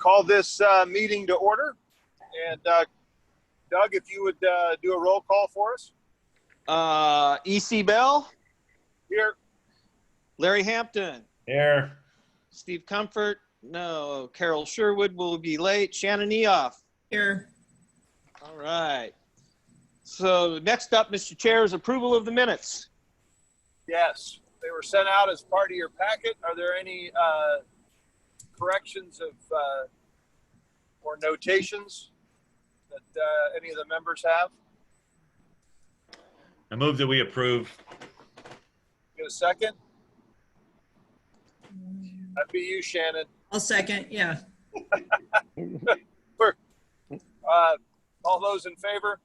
call this meeting to order. And Doug, if you would do a roll call for us. E.C. Bell. Here. Larry Hampton. Here. Steve Comfort. No. Carol Sherwood will be late. Shannon Eoff. Here. All right. So next up, Mr. Chair, is approval of the minutes. Yes, they were sent out as part of your packet. Are there any corrections of or notations that any of the members have? I move that we approve. Get a second? That'd be you, Shannon. I'll second. Yeah. All those in favor?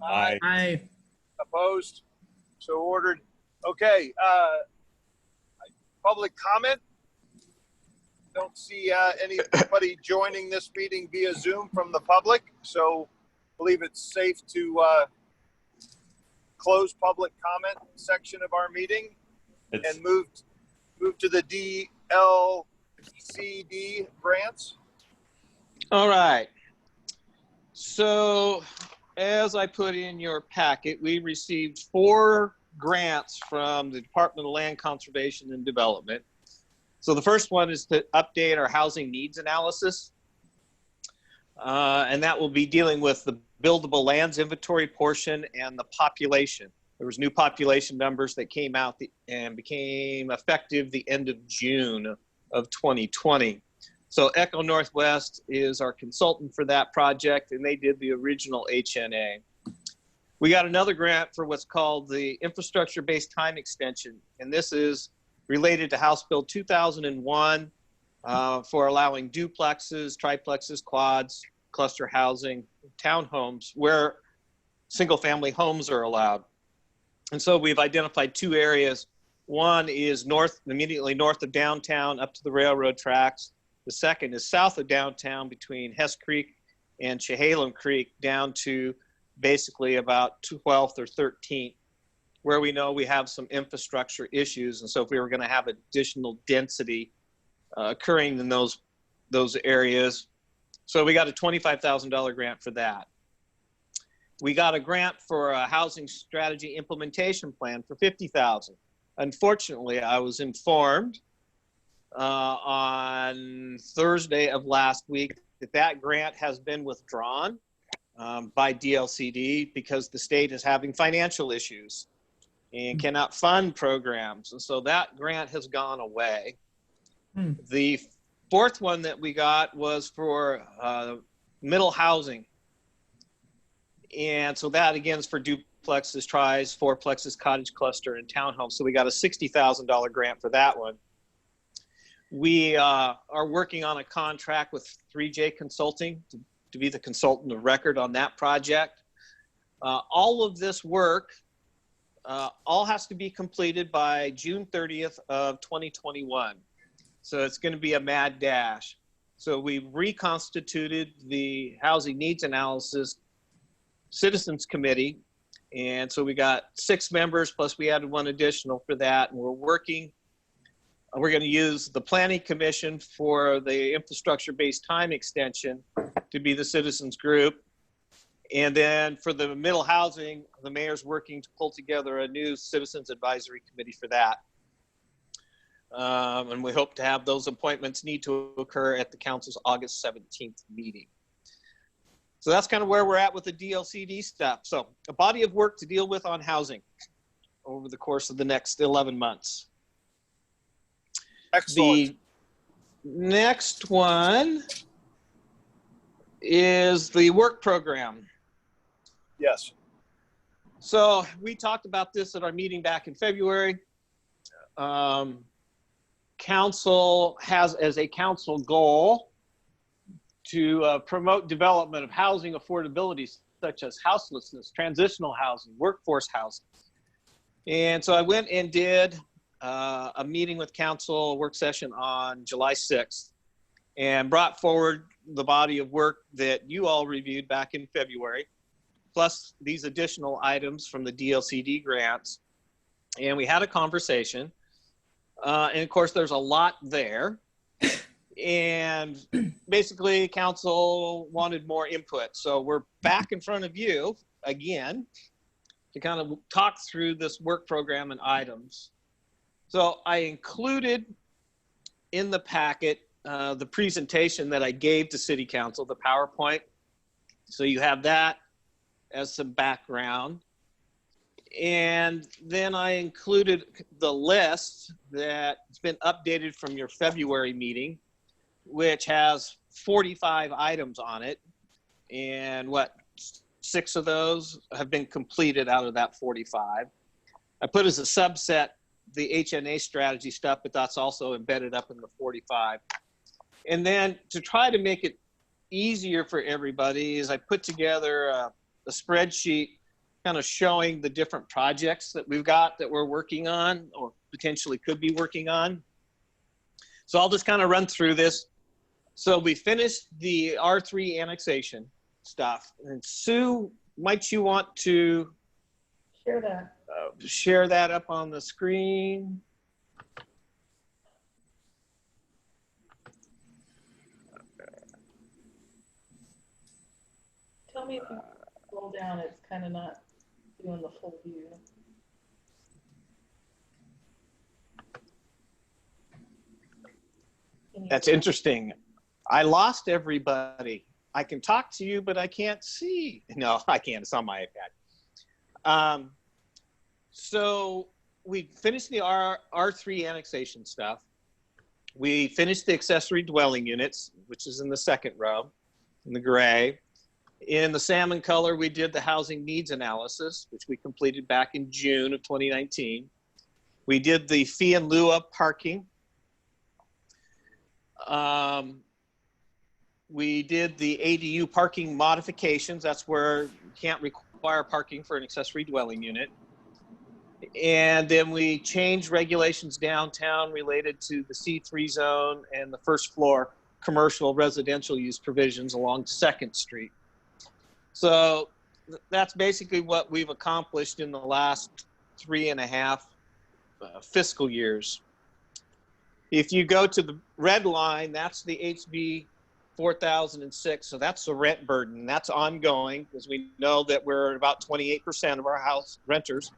Aye. Aye. Opposed? So ordered. Okay. Public comment? Don't see anybody joining this meeting via Zoom from the public, so I believe it's safe to close public comment section of our meeting and move to the DLCD grants. All right. So as I put in your packet, we received 4 grants from the Department of Land Conservation and Development. So the first one is to update our housing needs analysis. And that will be dealing with the buildable lands inventory portion and the population. There was new population numbers that came out and became effective the end of June of 2020. So Echo Northwest is our consultant for that project, and they did the original HNA. We got another grant for what's called the infrastructure-based time extension, and this is related to House Bill 2001 for allowing duplexes, triplexes, quads, cluster housing, townhomes where single-family homes are allowed. And so we've identified 2 areas. One is immediately north of downtown up to the railroad tracks. The second is south of downtown between Hess Creek and Chehalem Creek down to basically about 12th or 13th, where we know we have some infrastructure issues. And so if we were going to have additional density occurring in those areas. So we got a $25,000 grant for that. We got a grant for a housing strategy implementation plan for $50,000. Unfortunately, I was informed on Thursday of last week that grant has been withdrawn by DLCD because the state is having financial issues and cannot fund programs. And so that grant has gone away. The fourth one that we got was for middle housing. And so that again is for duplexes, tris, fourplexes, cottage cluster, and townhomes. So we got a $60,000 grant for that one. We are working on a contract with 3J Consulting to be the consultant of record on that project. All of this work all has to be completed by June 30th of 2021. So it's going to be a mad dash. So we reconstituted the Housing Needs Analysis Citizens Committee. And so we got 6 members, plus we added 1 additional for that. And we're working. We're going to use the Planning Commission for the infrastructure-based time extension to be the citizens group. And then for the middle housing, the mayor's working to pull together a new citizens advisory committee for that. And we hope to have those appointments need to occur at the council's August 17th meeting. So that's kind of where we're at with the DLCD stuff. So a body of work to deal with on housing over the course of the next 11 months. Excellent. The next one is the work program. Yes. So we talked about this at our meeting back in February. Council has as a council goal to promote development of housing affordability, such as houselessness, transitional housing, workforce housing. And so I went and did a meeting with council, a work session on July 6th, and brought forward the body of work that you all reviewed back in February, plus these additional items from the DLCD grants. And we had a conversation. And of course, there's a lot there. And basically, council wanted more input. So we're back in front of you again to kind of talk through this work program and items. So I included in the packet the presentation that I gave to City Council, the PowerPoint. So you have that as some background. And then I included the list that's been updated from your February meeting, which has 45 items on it. And 6 of those have been completed out of that 45. I put as a subset the HNA strategy stuff, but that's also embedded up in the 45. And then to try to make it easier for everybody is I put together a spreadsheet kind of showing the different projects that we've got that we're working on or potentially could be working on. So I'll just kind of run through this. So we finished the R3 annexation stuff. And Sue, might you want to share that up on the screen? Tell me if you scroll down, it's kind of not doing the full view. That's interesting. I lost everybody. I can talk to you, but I can't see. No, I can't. It's on my iPad. So we finished the R3 annexation stuff. We finished the accessory dwelling units, which is in the second row, in the gray. In the salmon color, we did the housing needs analysis, which we completed back in June of 2019. We did the fee in lieu of parking. We did the ADU parking modifications. That's where you can't require parking for an accessory dwelling unit. And then we changed regulations downtown related to the C3 zone and the first floor commercial residential use provisions along 2nd Street. So that's basically what we've accomplished in the last 3.5 fiscal years. If you go to the red line, that's the HB 4006. So that's the rent burden. That's ongoing because we know that we're about 28% of our house renters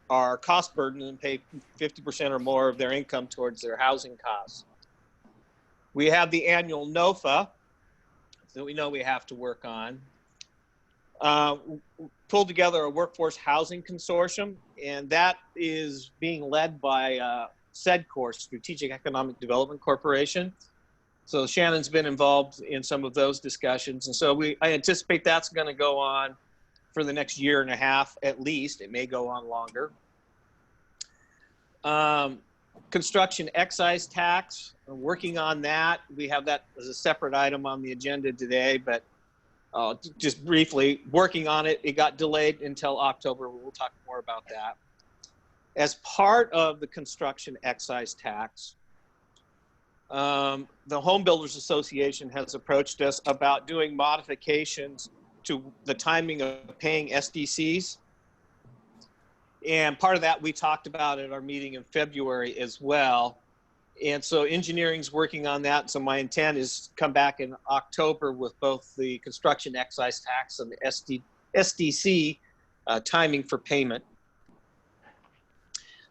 are cost burden and pay 50% or more of their income towards their housing costs. We have the annual NOFA that we know we have to work on. Pulled together a workforce housing consortium, and that is being led by SEDCOR, Strategic Economic Development Corporation. So Shannon's been involved in some of those discussions. And so I anticipate that's going to go on for the next 1.5 years at least. It may go on longer. Construction excise tax, working on that. We have that as a separate item on the agenda today, but just briefly working on it. It got delayed until October. We'll talk more about that. As part of the construction excise tax, the Home Builders Association has approached us about doing modifications to the timing of paying SDCs. And part of that we talked about at our meeting in February as well. And so engineering's working on that. So my intent is to come back in October with both the construction excise tax and the SDC timing for payment.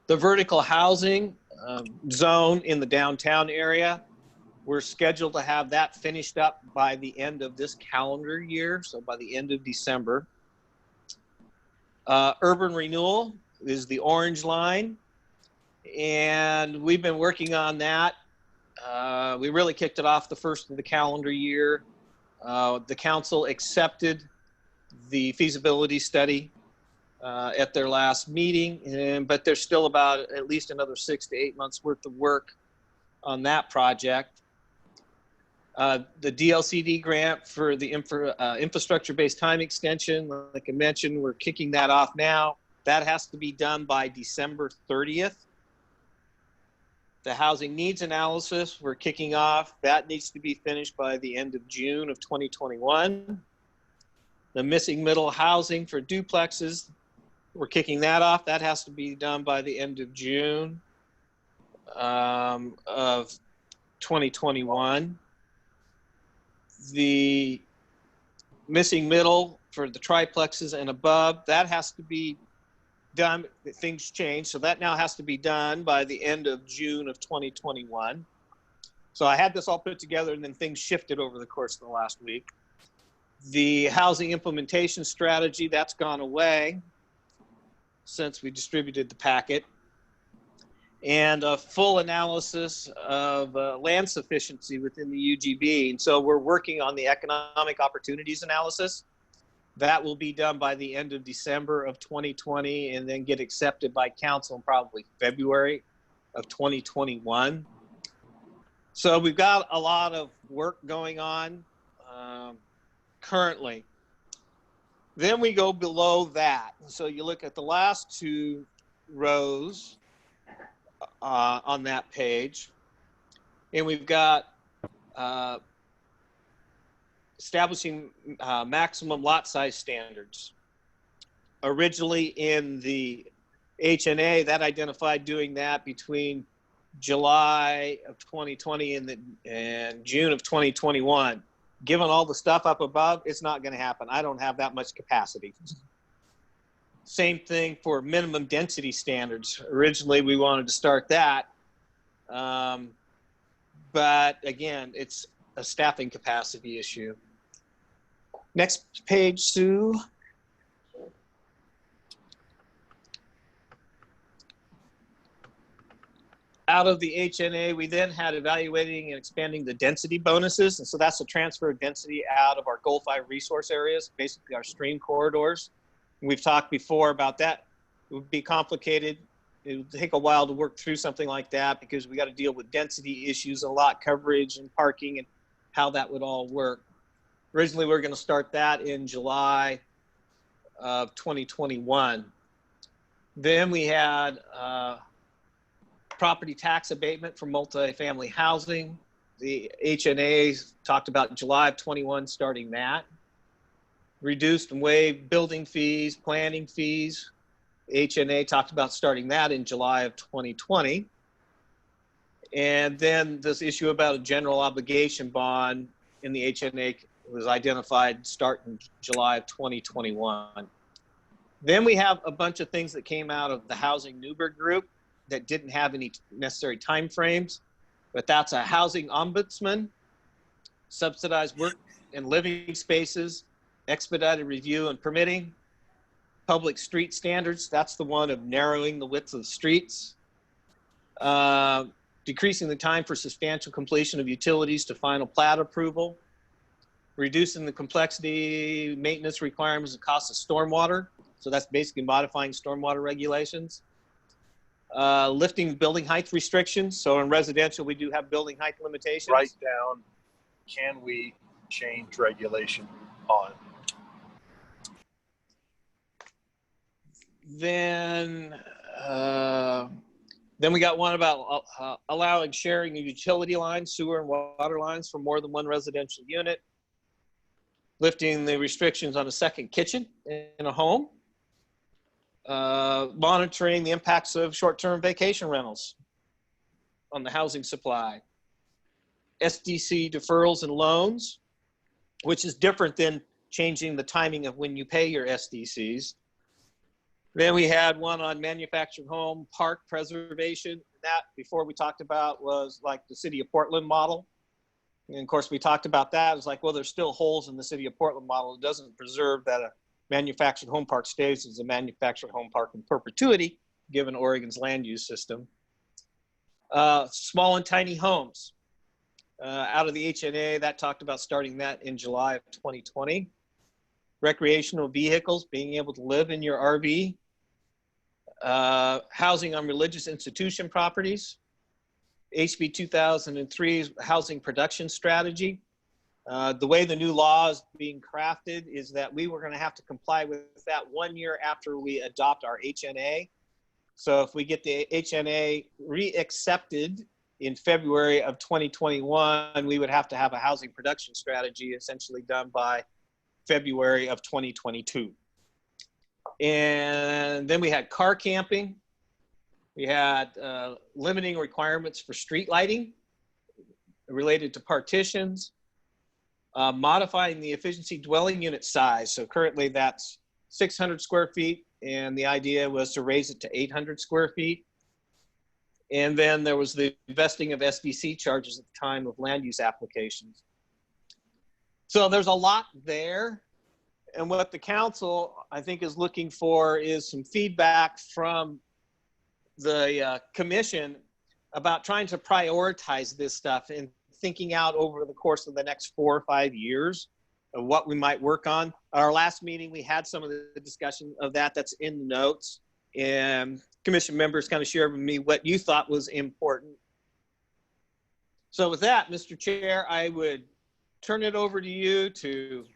The vertical housing zone in the downtown area, we're scheduled to have that finished up by the end of this calendar year, so by the end of December. Urban renewal is the orange line, and we've been working on that. We really kicked it off the first of the calendar year. The council accepted the feasibility study at their last meeting, but there's still about at least another 6 to 8 months worth of work on that project. The DLCD grant for the infrastructure-based time extension, like I mentioned, we're kicking that off now. That has to be done by December 30th. The housing needs analysis, we're kicking off. That needs to be finished by the end of June of 2021. The missing middle housing for duplexes, we're kicking that off. That has to be done by the end of June of 2021. The missing middle for the triplexes and above, that has to be done. Things change, so that now has to be done by the end of June of 2021. So I had this all put together, and then things shifted over the course of the last week. The housing implementation strategy, that's gone away since we distributed the packet. And a full analysis of land sufficiency within the UGB. And so we're working on the economic opportunities analysis. That will be done by the end of December of 2020 and then get accepted by council in probably February of 2021. So we've got a lot of work going on currently. Then we go below that. So you look at the last two rows on that page, and we've got establishing maximum lot size standards. Originally in the HNA, that identified doing that between July of 2020 and June of 2021. Given all the stuff up above, it's not going to happen. I don't have that much capacity. Same thing for minimum density standards. Originally, we wanted to start that. But again, it's a staffing capacity issue. Next page, Sue. Out of the HNA, we then had evaluating and expanding the density bonuses. And so that's the transfer of density out of our Goal 5 resource areas, basically our stream corridors. We've talked before about that. It would be complicated. It would take a while to work through something like that because we got to deal with density issues and lot coverage and parking and how that would all work. Originally, we were going to start that in July of 2021. Then we had property tax abatement for multifamily housing. The HNA talked about July of 21 starting that. Reduced and waived building fees, planning fees. HNA talked about starting that in July of 2020. And then this issue about a general obligation bond in the HNA was identified starting July of 2021. Then we have a bunch of things that came out of the Housing Newberg group that didn't have any necessary time frames, but that's a housing ombudsman, subsidized work and living spaces, expedited review and permitting, public street standards, that's the one of narrowing the width of the streets, decreasing the time for substantial completion of utilities to final plat approval, reducing the complexity, maintenance requirements, and cost of stormwater. So that's basically modifying stormwater regulations. Lifting building height restrictions. So in residential, we do have building height limitations. Write down, can we change regulation on? Then we got one about allowing sharing of utility lines, sewer and water lines for more than one residential unit. Lifting the restrictions on a second kitchen in a home. Monitoring the impacts of short-term vacation rentals on the housing supply. SDC deferrals and loans, which is different than changing the timing of when you pay your SDCs. Then we had one on manufactured home park preservation. That before we talked about was like the City of Portland model. And of course we talked about that. It's like, well, there's still holes in the City of Portland model. It doesn't preserve that a manufactured home park stays as a manufactured home park in perpetuity, given Oregon's land use system. Small and tiny homes. Out of the HNA, that talked about starting that in July of 2020. Recreational vehicles, being able to live in your RV. Housing on religious institution properties. HB 2003's housing production strategy. The way the new law is being crafted is that we were going to have to comply with that 1 year after we adopt our HNA. So if we get the HNA re-accepted in February of 2021, we would have to have a housing production strategy essentially done by February of 2022. And then we had car camping. We had limiting requirements for street lighting related to partitions. modifying the efficiency dwelling unit size. So currently that's 600 square feet, and the idea was to raise it to 800 square feet. And then there was the vesting of SDC charges at the time of land use applications. So there's a lot there. And what the council, I think, is looking for is some feedback from the commission about trying to prioritize this stuff and thinking out over the course of the next 4 or 5 years of what we might work on. At our last meeting, we had some of the discussion of that. That's in the notes. And commission members kind of shared with me what you thought was important. So with that, Mr. Chair, I would turn it over to you to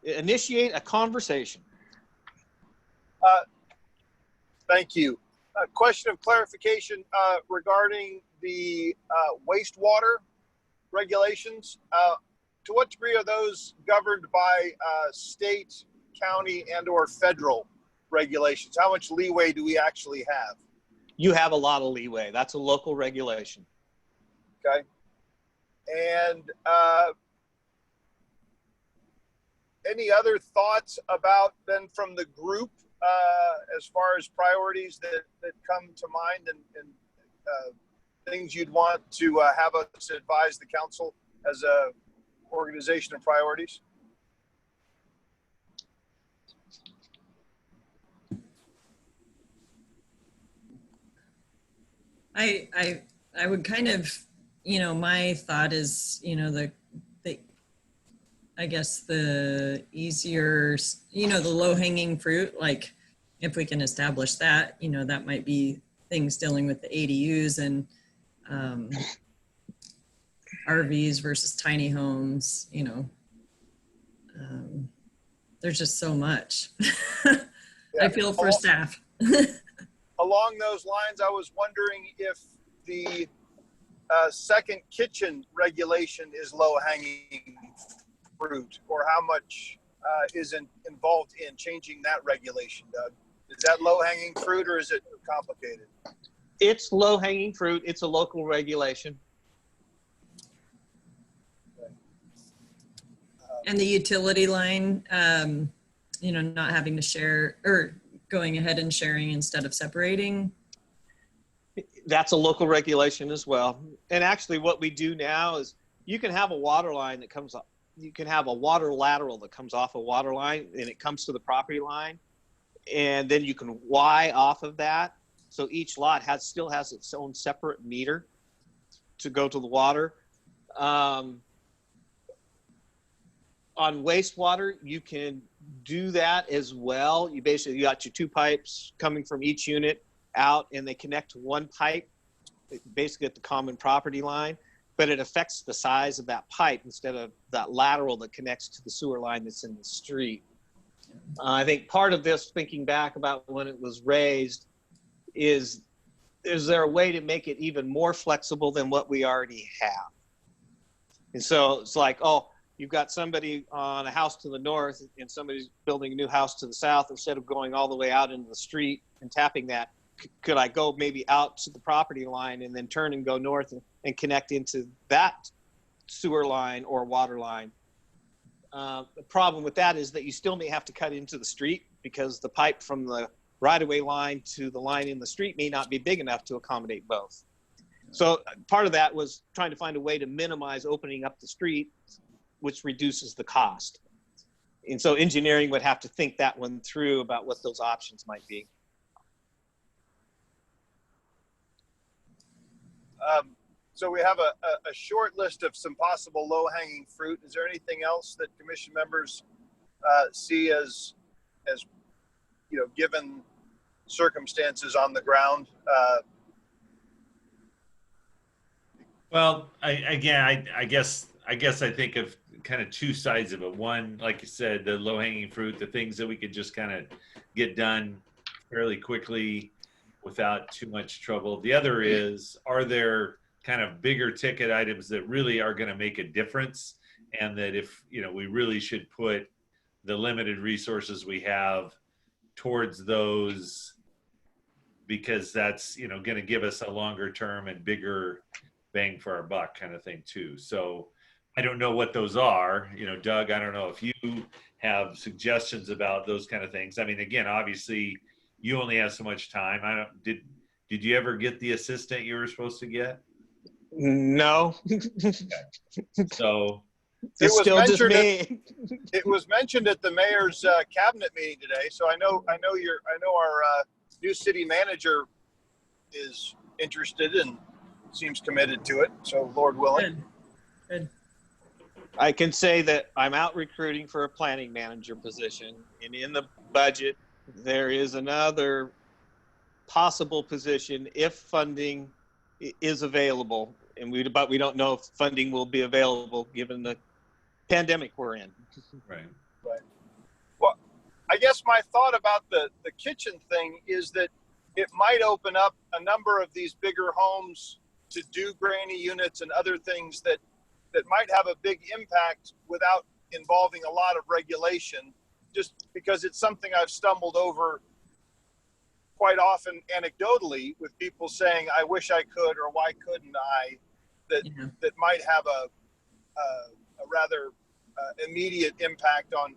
initiate a conversation. Thank you. A question of clarification regarding the wastewater regulations. To what degree are those governed by state, county, and or federal regulations? How much leeway do we actually have? You have a lot of leeway. That's a local regulation. Okay. And any other thoughts about then from the group as far as priorities that come to mind and things you'd want to have us advise the council as a organization of priorities? I would kind of, my thought is, I guess the easier, the low hanging fruit, like if we can establish that, that might be things dealing with the ADUs and RVs versus tiny homes, there's just so much. Yeah. I feel for staff. Along those lines, I was wondering if the second kitchen regulation is low-hanging fruit, or how much is involved in changing that regulation, Doug? Is that low-hanging fruit, or is it complicated? It's low-hanging fruit. It's a local regulation. And the utility line, not having to share or going ahead and sharing instead of separating. That's a local regulation as well. And actually what we do now is you can have a water line that comes up. You can have a water lateral that comes off a water line and it comes to the property line. And then you can Y off of that. So each lot still has its own separate meter to go to the water. On wastewater, you can do that as well. You got your 2 pipes coming from each unit out, and they connect to one pipe, basically at the common property line, but it affects the size of that pipe instead of that lateral that connects to the sewer line that's in the street. I think part of this, thinking back about when it was raised, is there a way to make it even more flexible than what we already have? And so it's like, oh, you've got somebody on a house to the north and somebody's building a new house to the south. Instead of going all the way out into the street and tapping that, could I go maybe out to the property line and then turn and go north and connect into that sewer line or water line? The problem with that is that you still may have to cut into the street because the pipe from the right-of-way line to the line in the street may not be big enough to accommodate both. So part of that was trying to find a way to minimize opening up the street, which reduces the cost. And so engineering would have to think that one through about what those options might be. So we have a short list of some possible low-hanging fruit. Is there anything else that commission members see as given circumstances on the ground? Well, I guess I think of kind of 2 sides of it. One, like you said, the low-hanging fruit, the things that we could just kind of get done fairly quickly without too much trouble. The other is, are there kind of bigger ticket items that really are going to make a difference, and that if we really should put the limited resources we have towards those, because that's going to give us a longer term and bigger bang for our buck kind of thing too. So I don't know what those are. You know, Doug, I don't know if you have suggestions about those kind of things. I mean, again, obviously, you only have so much time. I don't. Did you ever get the assistant you were supposed to get? No. So It was still just mentioned me. It was mentioned at the mayor's cabinet meeting today, so I know our new city manager is interested and seems committed to it. So Lord willing. Good. I can say that I'm out recruiting for a planning manager position, and in the budget, there is another possible position if funding is available, but we don't know if funding will be available given the pandemic we're in. right. Well, I guess my thought about the kitchen thing is that it might open up a number of these bigger homes to do granny units and other things that might have a big impact without involving a lot of regulation, just because it's something I've stumbled over quite often anecdotally with people saying, I wish I could, or why couldn't I, that might have a rather immediate impact on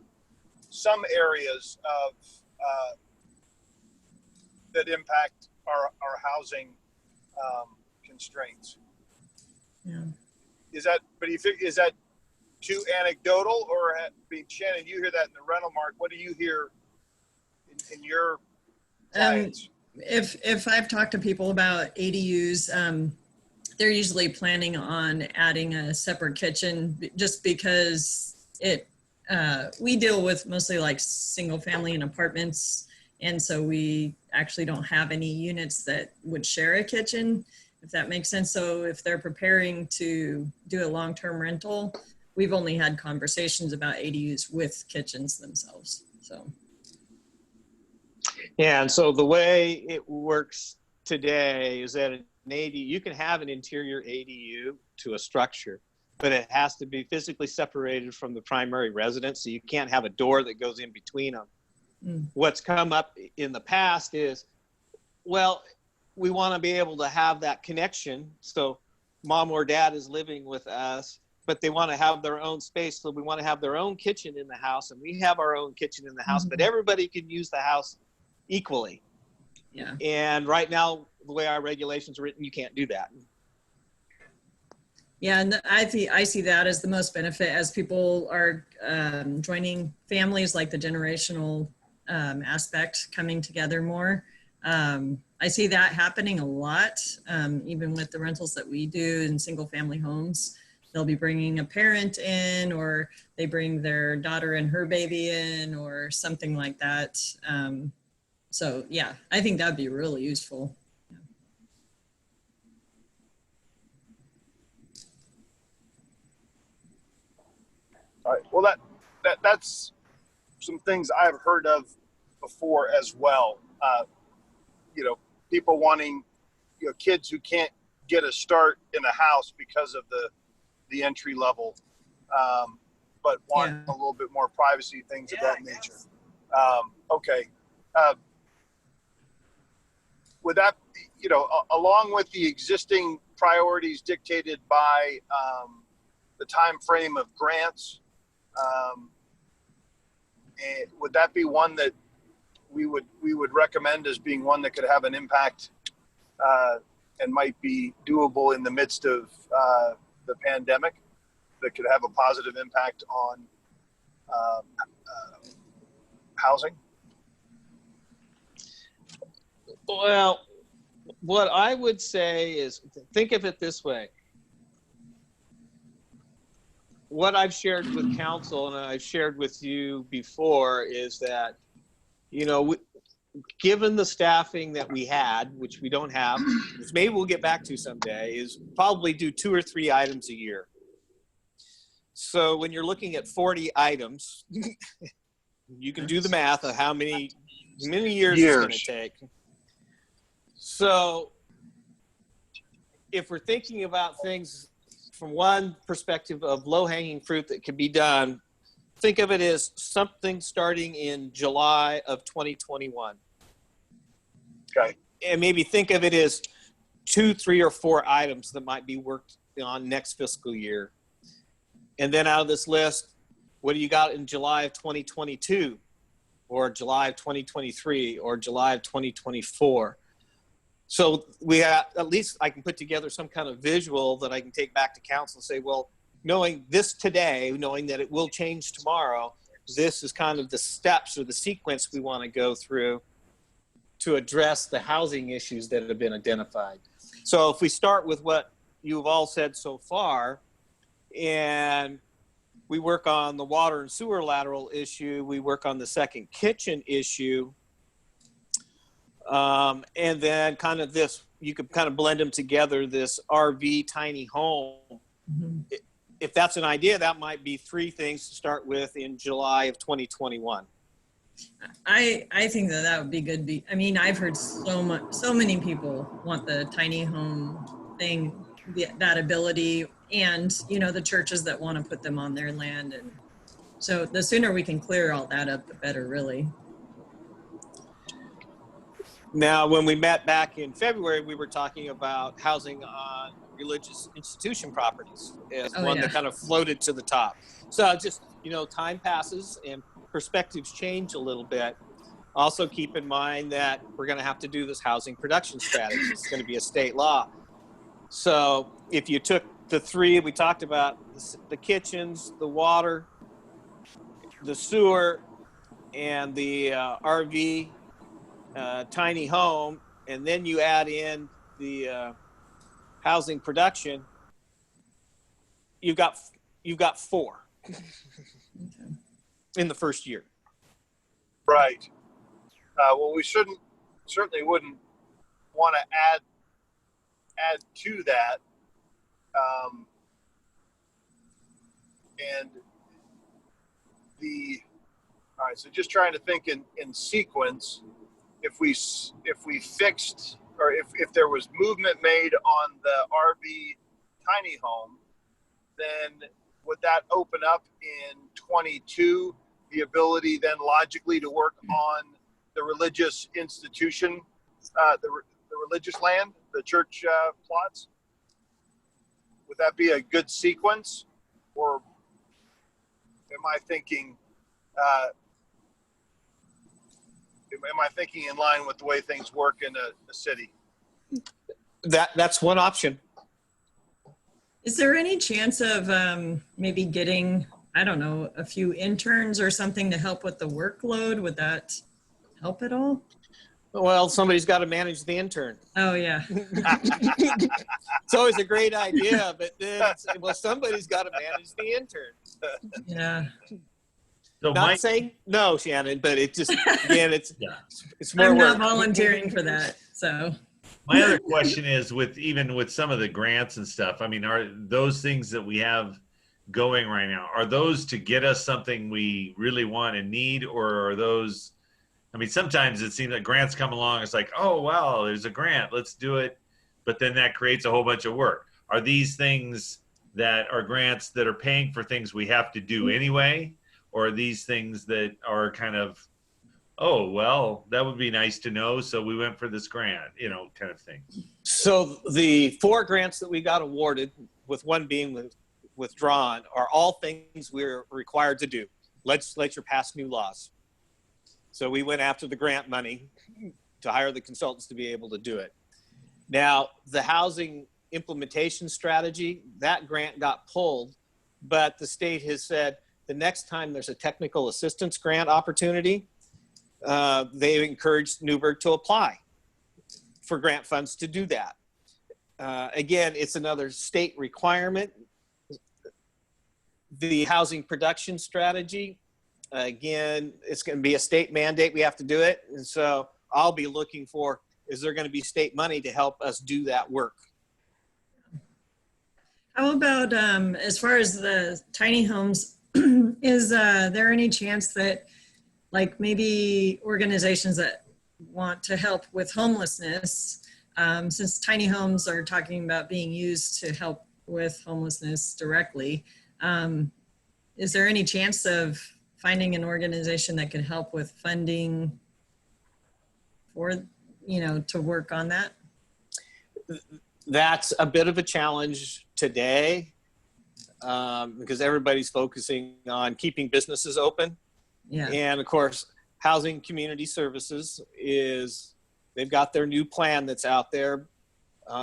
some areas of that impact our housing constraints. Yeah. Is that too anecdotal, or Shannon, you hear that in the rental market? What do you hear in your clients? If I've talked to people about ADUs, they're usually planning on adding a separate kitchen just because we deal with mostly like single family and apartments. And so we actually don't have any units that would share a kitchen, if that makes sense. So if they're preparing to do a long-term rental, we've only had conversations about ADUs with kitchens themselves. So. Yeah, and so the way it works today is that an ADU, you can have an interior ADU to a structure, but it has to be physically separated from the primary residence, so you can't have a door that goes in between them. What's come up in the past is, well, we want to be able to have that connection. So mom or dad is living with us, but they want to have their own space. So we want to have their own kitchen in the house, and we have our own kitchen in the house, but everybody can use the house equally. Yeah. And right now, the way our regulations are written, you can't do that. Yeah, and I see that as the most benefit as people are joining families, like the generational aspect coming together more. I see that happening a lot, even with the rentals that we do in single family homes. They'll be bringing a parent in, or they bring their daughter and her baby in, or something like that. So yeah, I think that'd be really useful. All right. Well, that's some things I've heard of before as well. People wanting, kids who can't get a start in a house because of the entry level, but want a little bit more privacy, things of that nature. Okay. Would that, along with the existing priorities dictated by the time frame of grants, would that be one that we would recommend as being one that could have an impact and might be doable in the midst of the pandemic, that could have a positive impact on housing? Well, what I would say is, think of it this way. What I've shared with council, and I've shared with you before, is that, given the staffing that we had, which we don't have, which maybe we'll get back to someday, is probably do 2 or 3 items a year. So when you're looking at 40 items, you can do the math of how many years it's going to take. So if we're thinking about things from one perspective of low-hanging fruit that can be done, think of it as something starting in July of 2021. Okay. And maybe think of it as 2, 3, or 4 items that might be worked on next fiscal year. And then out of this list, what do you got in July of 2022 or July of 2023 or July of 2024? So we have, at least I can put together some kind of visual that I can take back to council and say, well, knowing this today, knowing that it will change tomorrow, this is kind of the steps or the sequence we want to go through to address the housing issues that have been identified. So if we start with what you've all said so far, and we work on the water and sewer lateral issue, we work on the second kitchen issue, and then kind of this, you could kind of blend them together, this RV tiny home. Mm-hmm. If that's an idea, that might be 3 things to start with in July of 2021. I think that would be good. I mean, I've heard so many people want the tiny home thing, that ability, and the churches that want to put them on their land, and so the sooner we can clear all that up, the better, really. Now, when we met back in February, we were talking about housing on religious institution properties as one that kind of floated to the top. So just, time passes and perspectives change a little bit. Also keep in mind that we're going to have to do this housing production strategy. It's going to be a state law. So if you took the 3 we talked about, the kitchens, the water, the sewer, and the RV tiny home, and then you add in the housing production, you've got 4 in the first year. Right. Well, we certainly wouldn't want to add to that. All right, so just trying to think in sequence, if we fixed, or if there was movement made on the RV tiny home, then would that open up in 22 the ability then logically to work on the religious institution, the religious land, the church plots? Would that be a good sequence, or am I thinking in line with the way things work in a city? That's one option. Is there any chance of maybe getting, I don't know, a few interns or something to help with the workload? Would that help at all? Well, somebody's got to manage the intern. Oh, yeah. It's always a great idea, but then somebody's got to manage the intern. Yeah. So Not saying no, Shannon, but it just, again, it's more I'm work. not volunteering for that, so. My other question is, even with some of the grants and stuff, I mean, are those things that we have going right now, are those to get us something we really want and need, or are those, I mean, sometimes it seems like grants come along, it's like, oh, wow, there's a grant, let's do it. But then that creates a whole bunch of work. Are these things that are grants that are paying for things we have to do anyway? Or are these things that are kind of, oh, well, that would be nice to know, so we went for this grant, kind of thing? So the 4 grants that we got awarded, with one being withdrawn, are all things we're required to do. Legislature passed new laws. So we went after the grant money to hire the consultants to be able to do it. Now, the housing implementation strategy, that grant got pulled, but the state has said the next time there's a technical assistance grant opportunity, they encouraged Newberg to apply for grant funds to do that. Again, it's another state requirement. The housing production strategy, again, it's going to be a state mandate. We have to do it. And so I'll be looking for, is there going to be state money to help us do that work? How about as far as the tiny homes, is there any chance that like maybe organizations that want to help with homelessness, since tiny homes are talking about being used to help with homelessness directly, is there any chance of finding an organization that could help with funding for, to work on that? That's a bit of a challenge today. because everybody's focusing on keeping businesses open. Yeah. And of course, Housing Community Services they've got their new plan that's out there.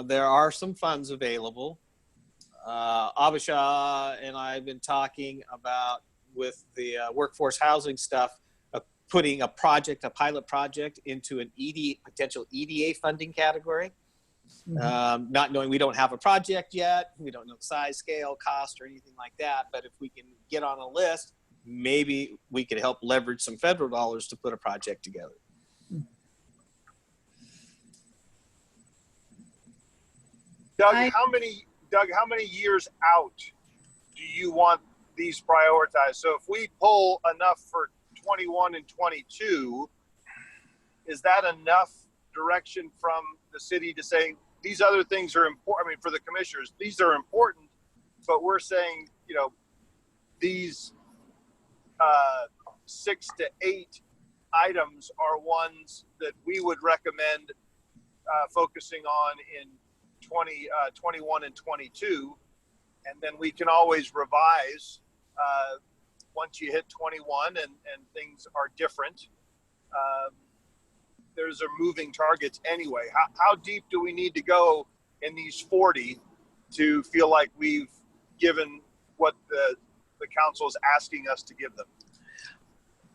There are some funds available. Abisha and I have been talking about with the workforce housing stuff, putting a pilot project into an potential EDA funding category. Mm-hmm. Not knowing, we don't have a project yet. We don't know size, scale, cost, or anything like that. But if we can get on a list, maybe we could help leverage some federal dollars to put a project together. Doug, how many years out do you want these prioritized? So if we pull enough for 21 and 22, is that enough direction from the city to say these other things are important? I mean, for the commissioners, these are important, but we're saying, these 6 to 8 items are ones that we would recommend focusing on in 21 and 22, and then we can always revise once you hit 21 and things are different. There's a moving targets anyway. How deep do we need to go in these 40 to feel like we've given what the council is asking us to give them?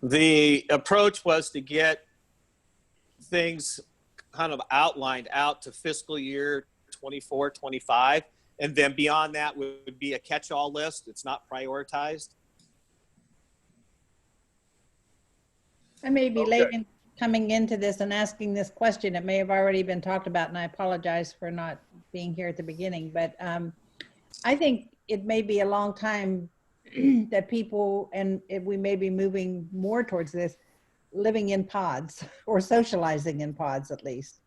The approach was to get things kind of outlined out to fiscal year 24, 25, and then beyond that would be a catch-all list. It's not prioritized. I may be late in coming into this and asking this question. It may have already been talked about, and I apologize for not being here at the beginning, but I think it may be a long time that people, and we may be moving more towards this, living in pods or socializing in pods at least.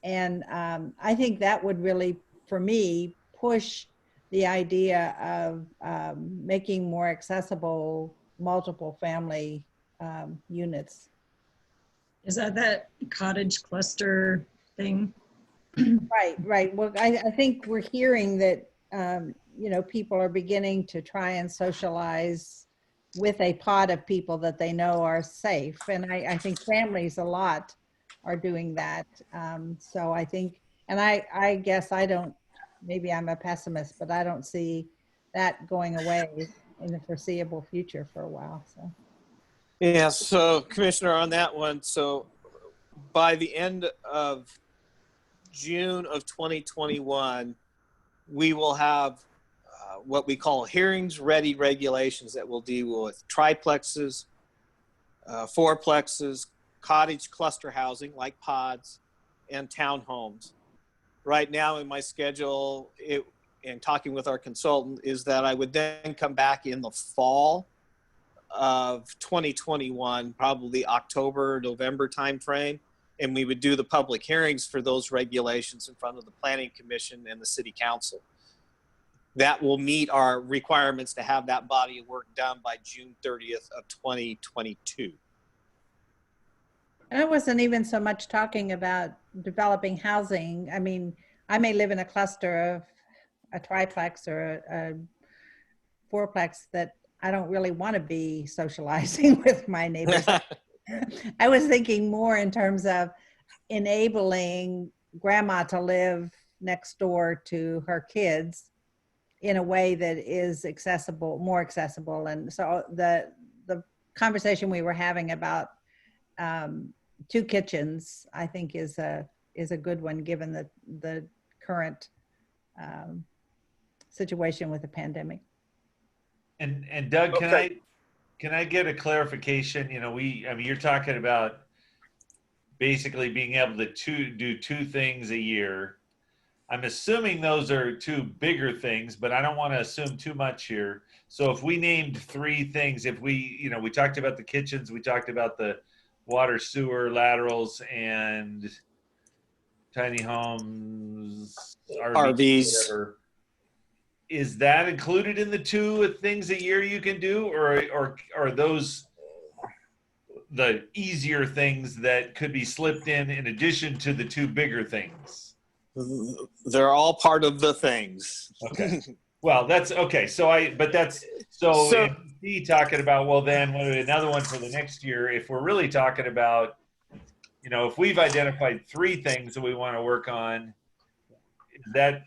And I think that would really, for me, push the idea of making more accessible multiple family units. Is that cottage cluster thing? Right. Well, I think we're hearing that, people are beginning to try and socialize with a pod of people that they know are safe. And I think families a lot are doing that. So I think, and I guess maybe I'm a pessimist, but I don't see that going away in the foreseeable future for a while. So. Yeah, so Commissioner, on that one, so by the end of June of 2021, we will have what we call hearings-ready regulations that will deal with triplexes, fourplexes, cottage cluster housing like pods, and townhomes. Right now in my schedule, and talking with our consultant, is that I would then come back in the fall of 2021, probably October, November timeframe, and we would do the public hearings for those regulations in front of the Planning Commission and the City Council. That will meet our requirements to have that body of work done by June 30th of 2022. I wasn't even so much talking about developing housing. I mean, I may live in a cluster of a triplex or a fourplex that I don't really want to be socializing with my neighbors. I was thinking more in terms of enabling grandma to live next door to her kids in a way that is accessible, more accessible. And so the conversation we were having about 2 kitchens, I think is a good one given the current situation with the pandemic. And Doug, Okay. can I get a clarification? You're talking about basically being able to do 2 things a year. I'm assuming those are 2 bigger things, but I don't want to assume too much here. So if we named 3 things, if we talked about the kitchens, we talked about the water, sewer, laterals, and tiny homes, RVs. Whatever. Is that included in the 2 things a year you can do, or are those the easier things that could be slipped in addition to the 2 bigger things? They're all part of the things. Okay. Well, that's okay. But that's So- he talking about, well, then another one for the next year. If we're really talking about, if we've identified 3 things that we want to work on,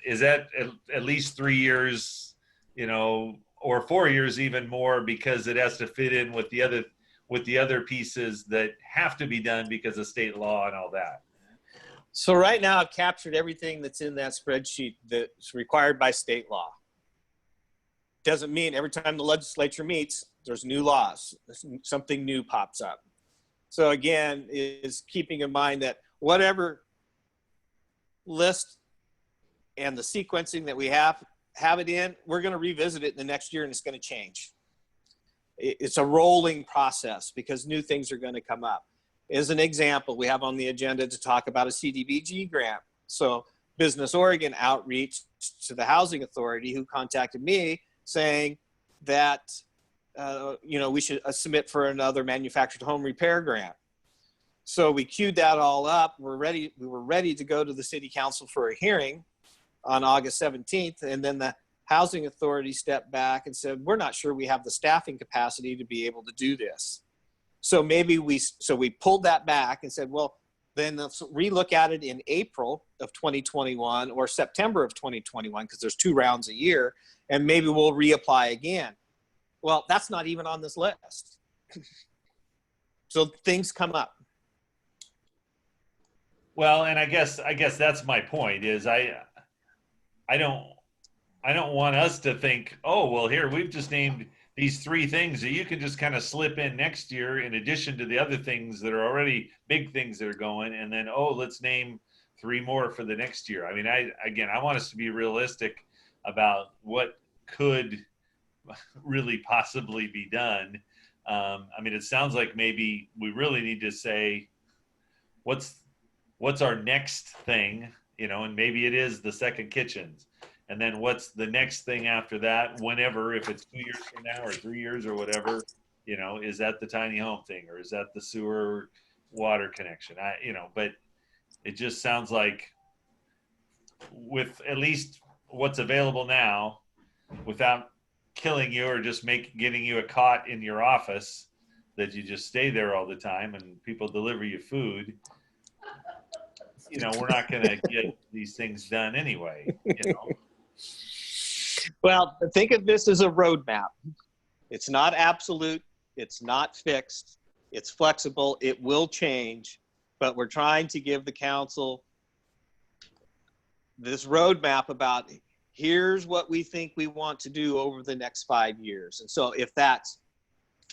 is that at least 3 years, or 4 years even more, because it has to fit in with the other pieces that have to be done because of state law and all that. So right now I've captured everything that's in that spreadsheet that's required by state law. Doesn't mean every time the legislature meets, there's new laws, something new pops up. So again, is keeping in mind that whatever list and the sequencing that we have it in, we're going to revisit it in the next year and it's going to change. It's a rolling process because new things are going to come up. As an example, we have on the agenda to talk about a Cdbg grant. So Business Oregon outreach to the Housing Authority, who contacted me saying that we should submit for another manufactured home repair grant. So we queued that all up. We were ready to go to the city council for a hearing on August 17th. And then the Housing Authority stepped back and said, we're not sure we have the staffing capacity to be able to do this. So we pulled that back and said, well, then let's relook at it in April of 2021 or September of 2021, because there's 2 rounds a year, and maybe we'll reapply again. Well, that's not even on this list. So things come up. Well, and I guess that's my point is I don't want us to think, oh, well, here we've just named these 3 things that you can just kind of slip in next year in addition to the other things that are already big things that are going, and then, oh, let's name 3 more for the next year. I mean, I want us to be realistic about what could really possibly be done. I mean, it sounds like maybe we really need to say what's our next thing, and maybe it is the second kitchens. And then what's the next thing after that, whenever, if it's 2 years from now or 3 years or whatever, is that the tiny home thing, or is that the sewer water connection? But it just sounds like with at least what's available now, without killing you or just getting you a cot in your office that you just stay there all the time and people deliver you food, we're not going to get these things done anyway, Well, think of this as a roadmap. It's not absolute. It's not fixed. It's flexible. It will change. But we're trying to give the council this roadmap about here's what we think we want to do over the next 5 years. And so if that's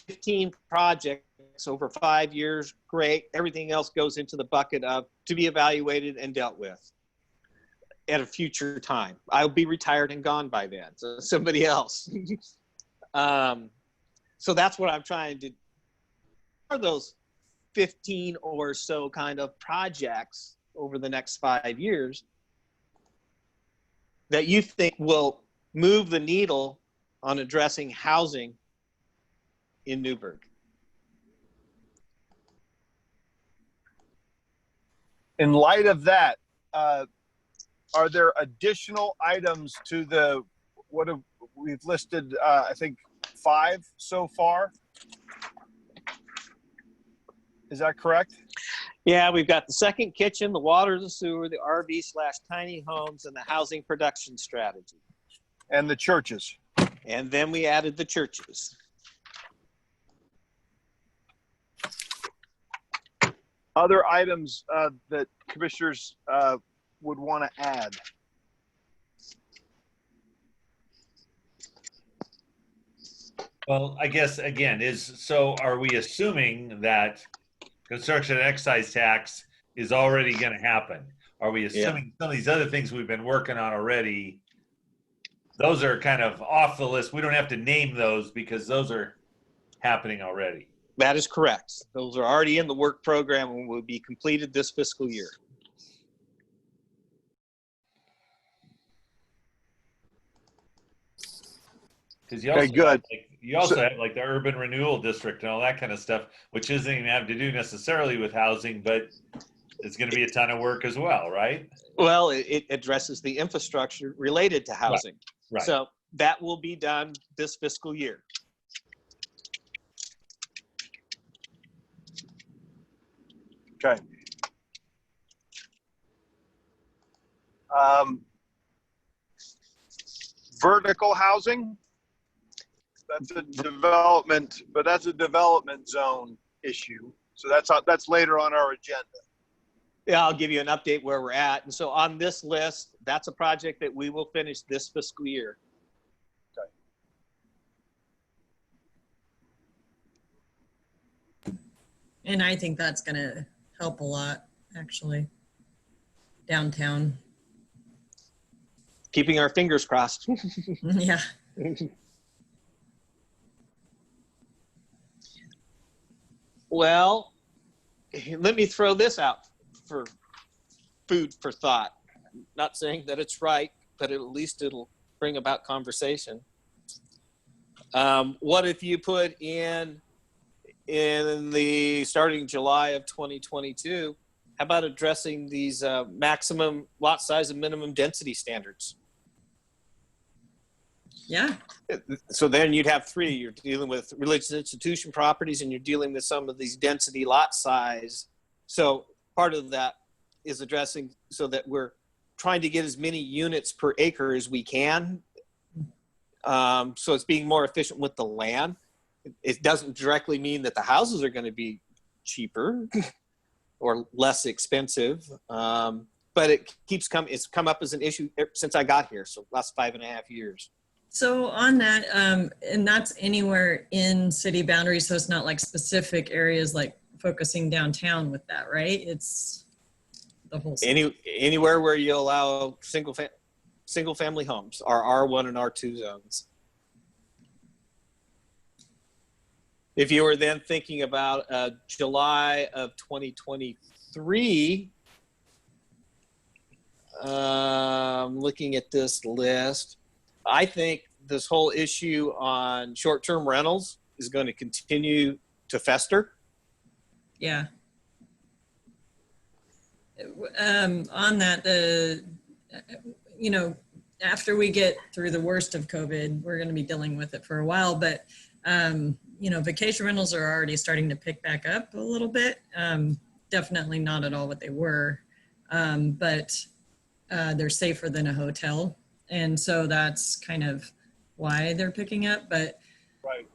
15 projects over 5 years, great. Everything else goes into the bucket of to be evaluated and dealt with at a future time. I'll be retired and gone by then. So somebody else. So that's what I'm trying to, are those 15 or so kind of projects over the next 5 years that you think will move the needle on addressing housing in Newberg? In light of that, are there additional items to we've listed, I think 5 so far? Is that correct? Yeah, we've got the second kitchen, the water, the sewer, the RV/tiny homes, and the housing production strategy. And the churches. And then we added the churches. Other items that commissioners would want to add? Well, I guess again are we assuming that construction and excise tax is already going to happen? Are we assuming some of these other things we've been working on already, those are kind of off the list? We don't have to name those because those are happening already. That is correct. Those are already in the work program and will be completed this fiscal year. Because you also have like the urban renewal district and all that kind of stuff, which doesn't even have to do necessarily with housing, but it's going to be a ton of work as well, right? Well, it addresses the infrastructure related to housing. Right. So that will be done this fiscal year. Okay. Vertical housing, that's a development, but that's a development zone issue. So that's later on our agenda. Yeah, I'll give you an update where we're at. And so on this list, that's a project that we will finish this fiscal year. Okay. And I think that's going to help a lot, actually, downtown. Keeping our fingers crossed. Yeah. Well, let me throw this out for food for thought. Not saying that it's right, but at least it'll bring about conversation. What if you put in the starting July of 2022, how about addressing these maximum lot size and minimum density standards? Yeah. So then you'd have three. You're dealing with religious institution properties and you're dealing with some of these density lot size. So part of that is addressing so that we're trying to get as many units per acre as we can. So it's being more efficient with the land. It doesn't directly mean that the houses are going to be cheaper or less expensive. But it's come up as an issue since I got here. So last 5.5 years. So on that, and that's anywhere in city boundaries. So it's not like specific areas like focusing downtown with that, right? It's the whole city. Anywhere where you allow single family homes are R1 and R2 zones. If you were then thinking about July of 2023, looking at this list, I think this whole issue on short-term rentals is going to continue to fester. Yeah. On that, after we get through the worst of COVID, we're going to be dealing with it for a while, but vacation rentals are already starting to pick back up a little bit. Definitely not at all what they were, but they're safer than a hotel. And so that's kind of why they're picking up, but right.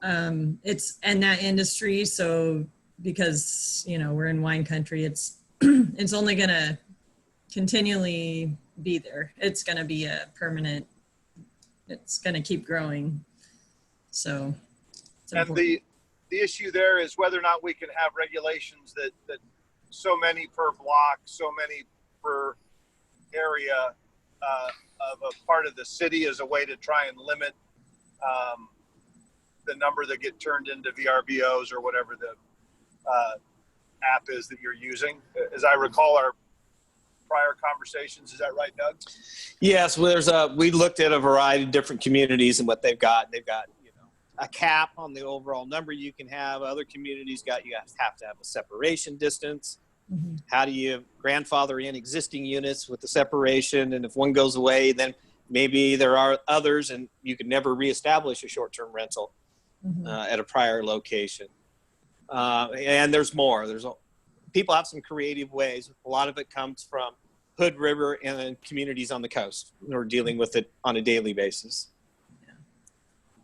It's in that industry. So because, we're in wine country, it's only going to continually be there. It's going to be a permanent, it's going to keep growing. So and the issue there is whether or not we can have regulations that so many per block, so many per area of a part of the city as a way to try and limit the number that get turned into VRBOs or whatever the app is that you're using. As I recall our prior conversations, is that right, Doug? Yes, well, we looked at a variety of different communities and what they've got. They've got a cap on the overall number you can have. Other communities you have to have a separation distance. Mm-hmm. How do you grandfather in existing units with the separation? And if one goes away, then maybe there are others and you can never reestablish a short-term rental at a prior location. And there's more. People have some creative ways. A lot of it comes from Hood River and then communities on the coast who are dealing with it on a daily basis.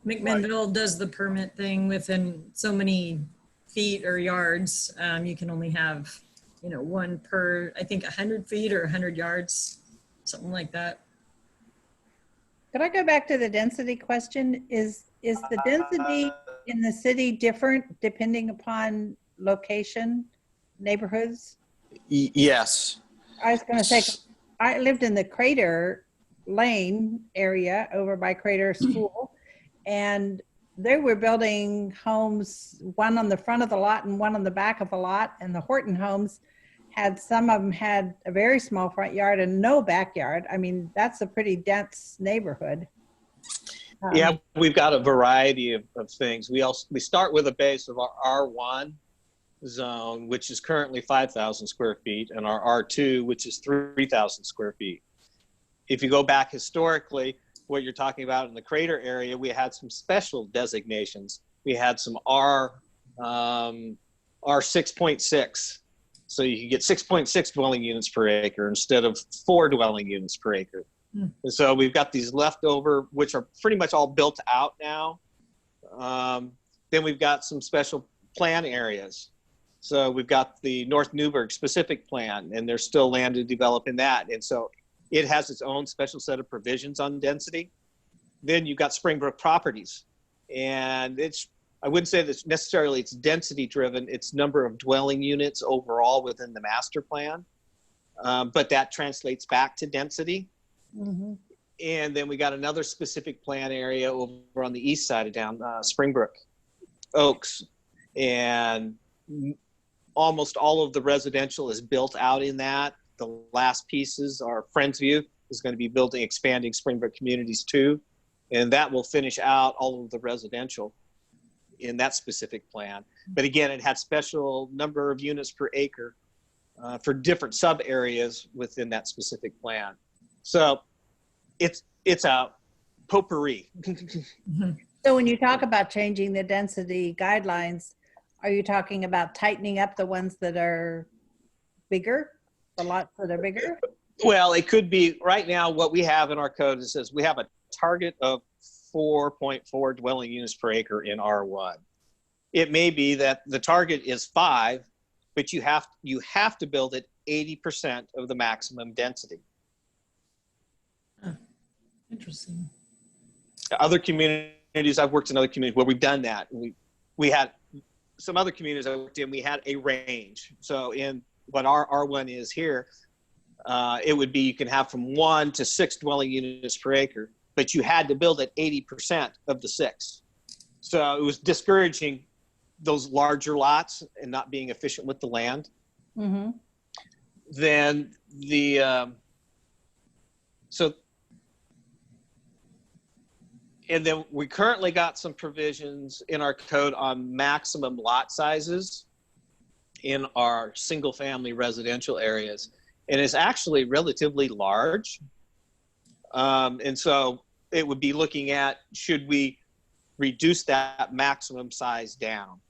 McMinnville does the permit thing within so many feet or yards. You can only have, one per, I think 100 feet or 100 yards, something like that. Could I go back to the density question? Is the density in the city different depending upon location, neighborhoods? Yes. I was going to say, I lived in the Crater Lane area over by Crater School, and they were building homes, one on the front of the lot and one on the back of the lot. And the Horton homes some of them had a very small front yard and no backyard. I mean, that's a pretty dense neighborhood. Yeah, we've got a variety of things. We start with a base of our R1 zone, which is currently 5,000 square feet, and our R2, which is 3,000 square feet. If you go back historically, what you're talking about in the crater area, we had some special designations. We had some R6.6. So you could get 6.6 dwelling units per acre instead of 4 dwelling units per acre. And so we've got these leftover, which are pretty much all built out now. Then we've got some special plan areas. So we've got the North Newberg specific plan, and there's still land to develop in that. And so it has its own special set of provisions on density. Then you've got Springbrook properties. And I wouldn't say that necessarily it's density driven, it's number of dwelling units overall within the master plan. But that translates back to density. Mm-hmm. And then we got another specific plan area over on the east side of down Springbrook Oaks. And almost all of the residential is built out in that. The last pieces are Friendsview is going to be expanding Springbrook Communities 2. And that will finish out all of the residential in that specific plan. But again, it had special number of units per acre for different sub areas within that specific plan. So it's a potpourri. So when you talk about changing the density guidelines, are you talking about tightening up the ones that are bigger, the lots that are bigger? Well, it could be right now what we have in our code. It says we have a target of 4.4 dwelling units per acre in R1. It may be that the target is 5, but you have to build it 80% of the maximum density. Interesting. Other communities, I've worked in other communities where we've done that. We had some other communities I worked in, we had a range. So in what our R1 is here, it would be you can have from 1 to 6 dwelling units per acre, but you had to build at 80% of the 6. So it was discouraging those larger lots and not being efficient with the land. Mm-hmm. Then and then we currently got some provisions in our code on maximum lot sizes in our single family residential areas. And it's actually relatively large. And so it would be looking at, should we reduce that maximum size down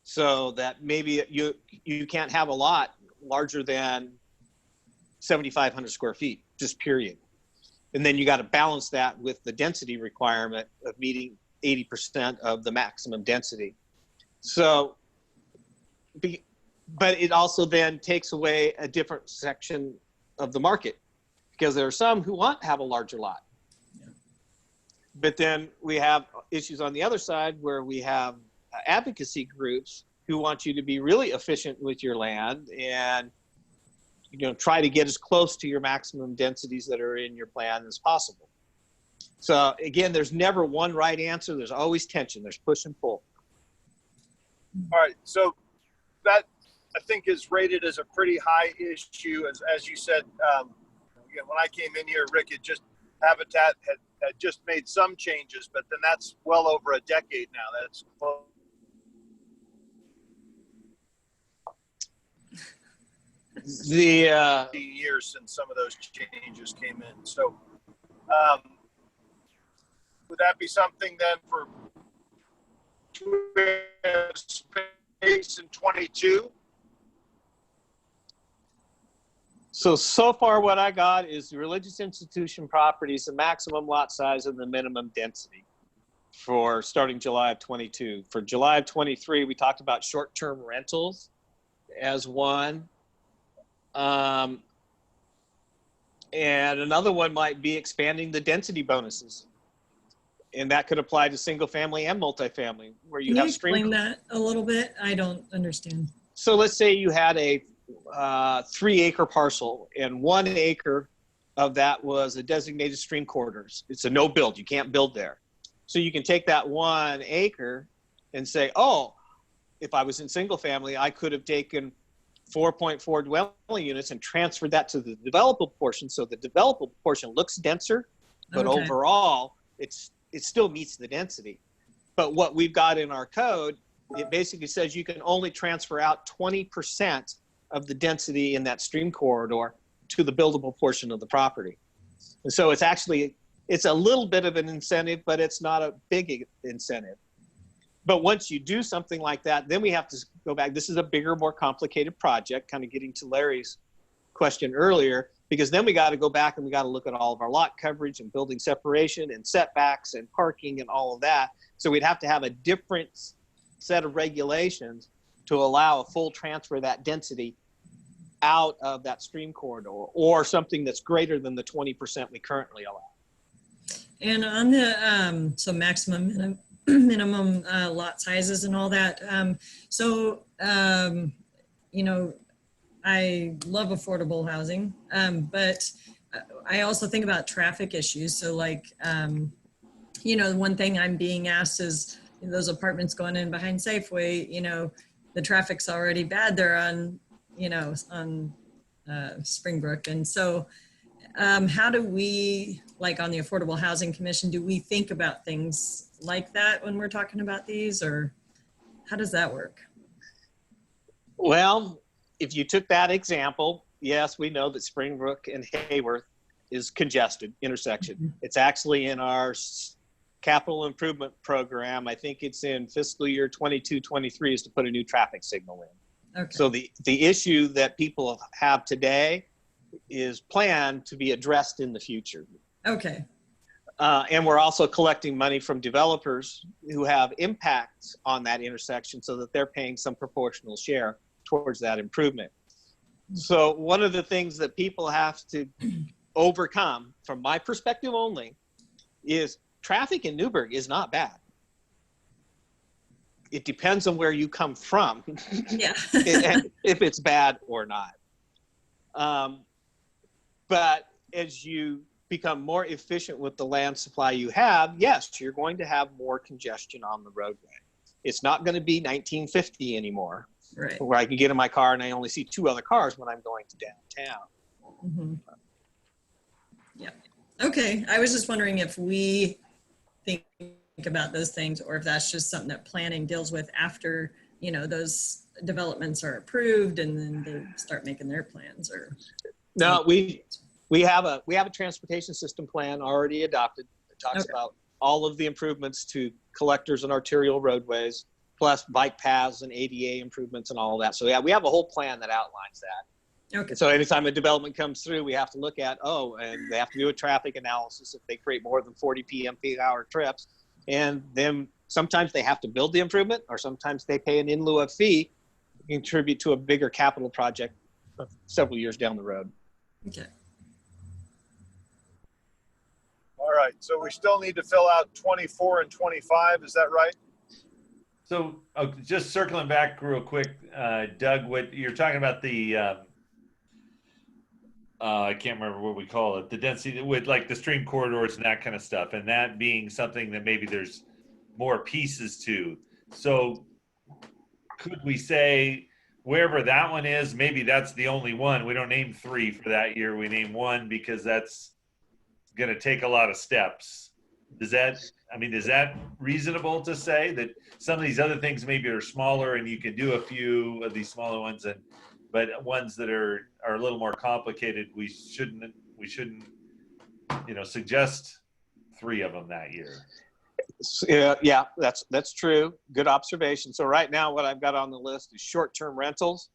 so that maybe you can't have a lot larger than 7,500 square feet, just period. And then you got to balance that with the density requirement of meeting 80% of the maximum density. So, but it also then takes away a different section of the market because there are some who want to have a larger lot. Yeah. But then we have issues on the other side where we have advocacy groups who want you to be really efficient with your land and try to get as close to your maximum densities that are in your plan as possible. So again, there's never one right answer. There's always tension. There's push and pull. All right. So that I think is rated as a pretty high issue. As you said, again, when I came in here, Rick Habitat had just made some changes, but then that's well over a decade now. That's close. The years since some of those changes came in. So would that be something then for space in 22? So far what I got is the religious institution properties, the maximum lot size and the minimum density for starting July of 22. For July of 23, we talked about short-term rentals as one. And another one might be expanding the density bonuses. And that could apply to single family and multifamily where you have stream. Can you explain that a little bit? I don't understand. So let's say you had a 3-acre parcel and 1 acre of that was a designated stream corridors. It's a no build. You can't build there. So you can take that 1 acre and say, oh, if I was in single family, I could have taken 4.4 dwelling units and transferred that to the developable portion. So the developable portion looks denser, but Okay. overall it still meets the density. But what we've got in our code, it basically says you can only transfer out 20% of the density in that stream corridor to the buildable portion of the property. And so it's actually it's a little bit of an incentive, but it's not a big incentive. But once you do something like that, then we have to go back. This is a bigger, more complicated project, kind of getting to Larry's question earlier, because then we got to go back and we got to look at all of our lot coverage and building separation and setbacks and parking and all of that. So we'd have to have a different set of regulations to allow a full transfer of that density out of that stream corridor, or something that's greater than the 20% we currently allow. And on the so maximum minimum lot sizes and all that. You know, I love affordable housing, but I also think about traffic issues. So like, you know, one thing I'm being asked is those apartments going in behind Safeway, you know, the traffic's already bad there on, you know, on Springbrook. And so how do we, like on the Affordable Housing Commission, do we think about things like that when we're talking about these, or how does that work? Well, if you took that example, yes, we know that Springbrook and Hayworth is congested intersection. Mm-hmm. It's actually in our capital improvement program. I think it's in fiscal year 22-23 is to put a new traffic signal in. Okay. So the issue that people have today is planned to be addressed in the future. Okay. And we're also collecting money from developers who have impacts on that intersection so that they're paying some proportional share towards that improvement. So one of the things that people have to overcome, from my perspective only, is traffic in Newberg is not bad. It depends on where you come from, yeah. if it's bad or not. But as you become more efficient with the land supply you have, yes, you're going to have more congestion on the roadway. It's not going to be 1950 anymore, right, where I can get in my car and I only see 2 other cars when I'm going to downtown. Mm-hmm. Yeah. Okay. I was just wondering if we think about those things, or if that's just something that planning deals with after, you know, those developments are approved and then they start making their plans. Or no, we have a transportation system plan already adopted. It talks about all of the improvements to collectors and arterial roadways, plus bike paths and ADA improvements and all of that. So yeah, we have a whole plan that outlines that. Okay. So anytime a development comes through, we have to look at, and they have to do a traffic analysis if they create more than 40 PM/hour trips. And then sometimes they have to build the improvement, or sometimes they pay an in lieu of fee to contribute to a bigger capital project several years down the road. Okay. All right, so we still need to fill out 24 and 25, is that right? So just circling back real quick, Doug, what you're talking about, the, I can't remember what we call it, the density with like the stream corridors and that kind of stuff, and that being something that maybe there's more pieces to. So could we say wherever that one is, maybe that's the only one? We don't name 3 for that year. We name 1 because that's going to take a lot of steps. Is that reasonable to say that some of these other things maybe are smaller and you can do a few of these smaller ones, but ones that are a little more complicated, we shouldn't, you know, suggest 3 of them that year? Yeah, that's true. Good observation. So right now what I've got on the list is short-term rentals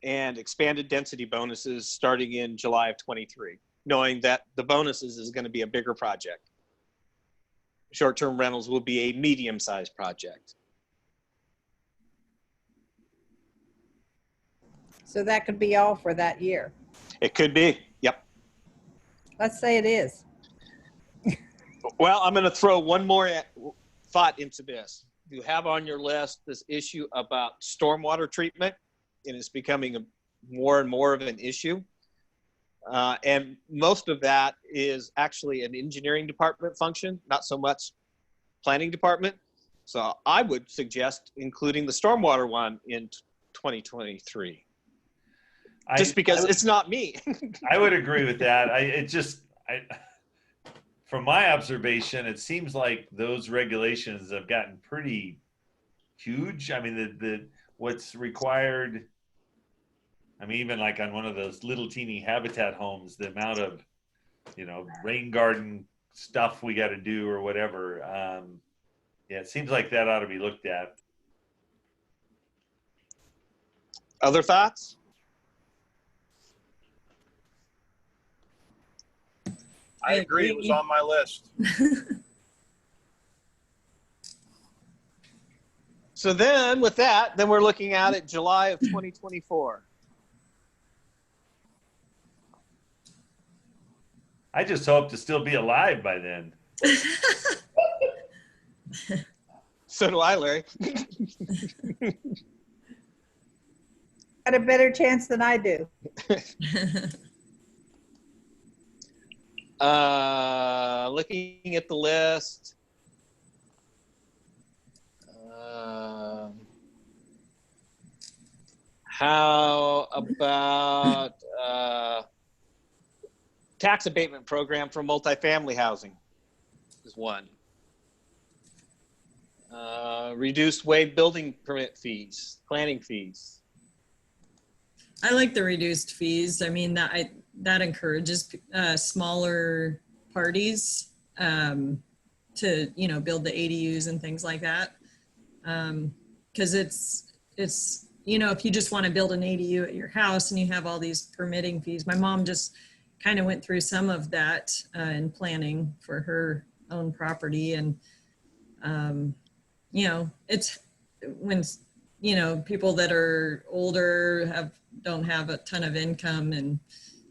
and expanded density bonuses starting in July of 23, knowing that the bonuses is going to be a bigger project. Short-term rentals will be a medium-sized project. So that could be all for that year. It could be, yep. Let's say it is. Well, I'm going to throw one more thought into this. You have on your list this issue about stormwater treatment, and it's becoming more and more of an issue. And most of that is actually an engineering department function, not so much planning department. So I would suggest including the stormwater one in 2023. Just because it's not me. I would agree with that. From my observation, it seems like those regulations have gotten pretty huge. I mean, what's required, I mean, even like on one of those little teeny habitat homes, the amount of, you know, rain garden stuff we got to do or whatever. Yeah, it seems like that ought to be looked at. Other thoughts? I agree. It was on my list. So then with that, then we're looking at July of 2024. I just hope to still be alive by then. So do I, Larry. Got a better chance than I do. Looking at the list. How about tax abatement program for multifamily housing is one. Reduced waive building permit fees, planning fees. I like the reduced fees. I mean, that encourages smaller parties to, you know, build the ADUs and things like that. Because it's, you know, if you just want to build an ADU at your house and you have all these permitting fees, my mom just kind of went through some of that in planning for her own property. And, you know, it's when, you know, people that are older don't have a ton of income and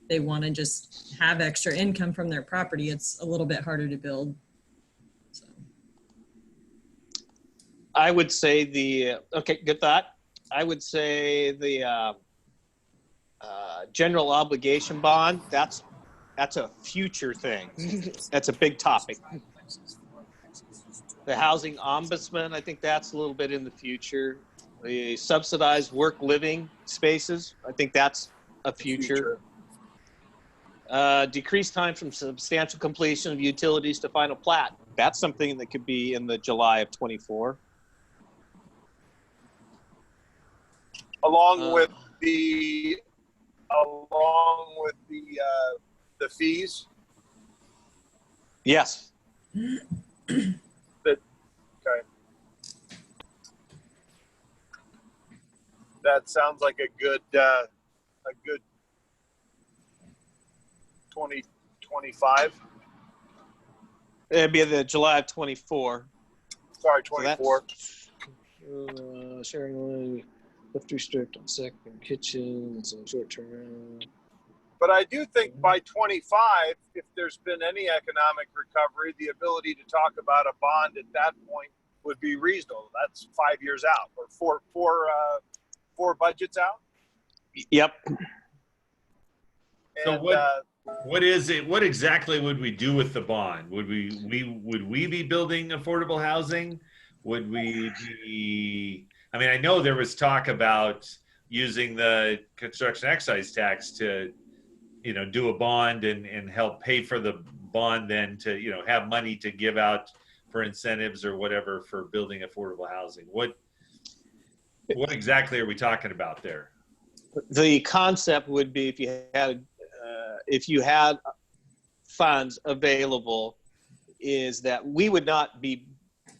they want to just have extra income from their property, it's a little bit harder to build. So. I would say okay, good thought. I would say the general obligation bond, that's a future thing. That's a big topic. The housing ombudsman, I think that's a little bit in the future. The subsidized work living spaces, I think that's a future. Decreased time from substantial completion of utilities to final plat. That's something that could be in the July of 24. Along with the fees. Yes. Okay. That sounds like a good 2025. It'd be the July of 24. Sorry, 24. So sharing lift restrict on second kitchens and short term. But I do think by 25, if there's been any economic recovery, the ability to talk about a bond at that point would be reasonable. That's 5 years out or four budgets out. Yep. So And, what is it? What exactly would we do with the bond? Would we be building affordable housing? Would we be? I mean, I know there was talk about using the construction excise tax to, you know, do a bond and help pay for the bond, then to, you know, have money to give out for incentives or whatever for building affordable housing. What exactly are we talking about there? The concept would be if you had funds available, is that we would not be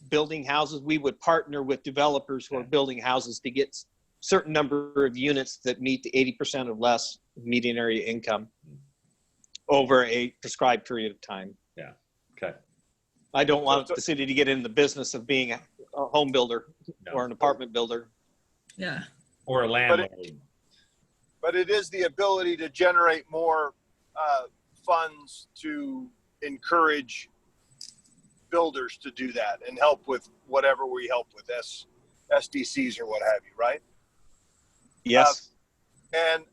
building houses. We would partner with developers who are building houses to get certain number of units that meet the 80% or less median area income over a prescribed period of time. Yeah. Okay. I don't want the city to get in the business of being a home builder or an apartment builder. Yeah. Or a landlord. But it is the ability to generate more funds to encourage builders to do that and help with whatever we help with, SDCs or what have you, right? Yes. In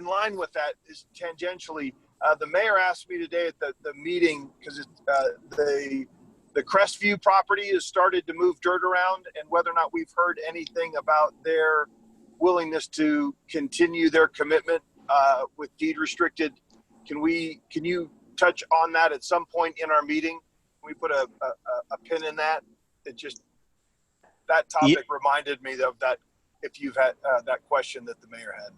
line with that is tangentially, the mayor asked me today at the meeting, because the Crestview property has started to move dirt around, and whether or not we've heard anything about their willingness to continue their commitment with deed restricted. Can you touch on that at some point in our meeting? Can we put a pin in that? That topic reminded me of that, if you've had that question that the mayor had.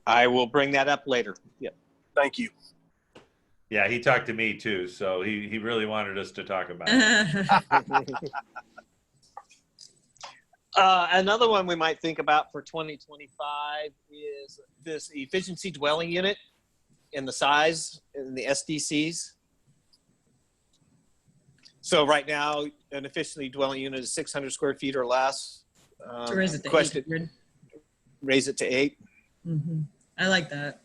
I will bring that up later. Yep. Thank you. Yeah, he talked to me too, so he really wanted us to talk about it. Another one we might think about for 2025 is this efficiency dwelling unit and the size in the SDCs. So right now, an efficiency dwelling unit is 600 square feet or less. To raise it to Question, 800. raise it to 8. Mm-hmm. I like that.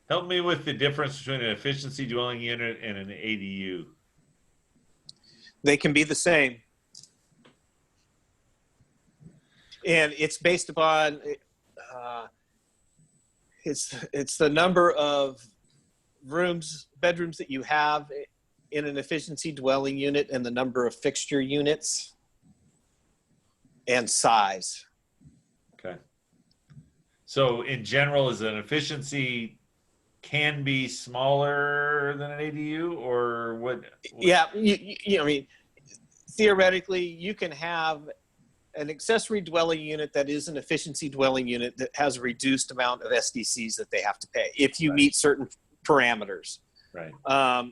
Help me with the difference between an efficiency dwelling unit and an ADU. They can be the same. And it's based upon, it's the number of bedrooms that you have in an efficiency dwelling unit and the number of fixture units and size. Okay. So in general, is an efficiency can be smaller than an ADU, or what? Yeah, I mean, theoretically, you can have an accessory dwelling unit that is an efficiency dwelling unit that has a reduced amount of SDCs that they have to pay if you meet certain parameters. Right.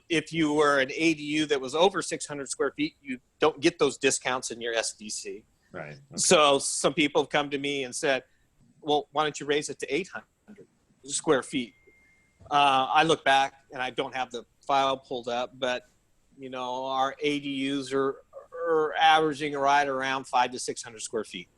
If you were an ADU that was over 600 square feet, you don't get those discounts in your SDC. Right. Okay. So some people have come to me and said, well, why don't you raise it to 800 square feet? I look back and I don't have the file pulled up, but you know, our ADUs are averaging right around 500 to 600 square feet.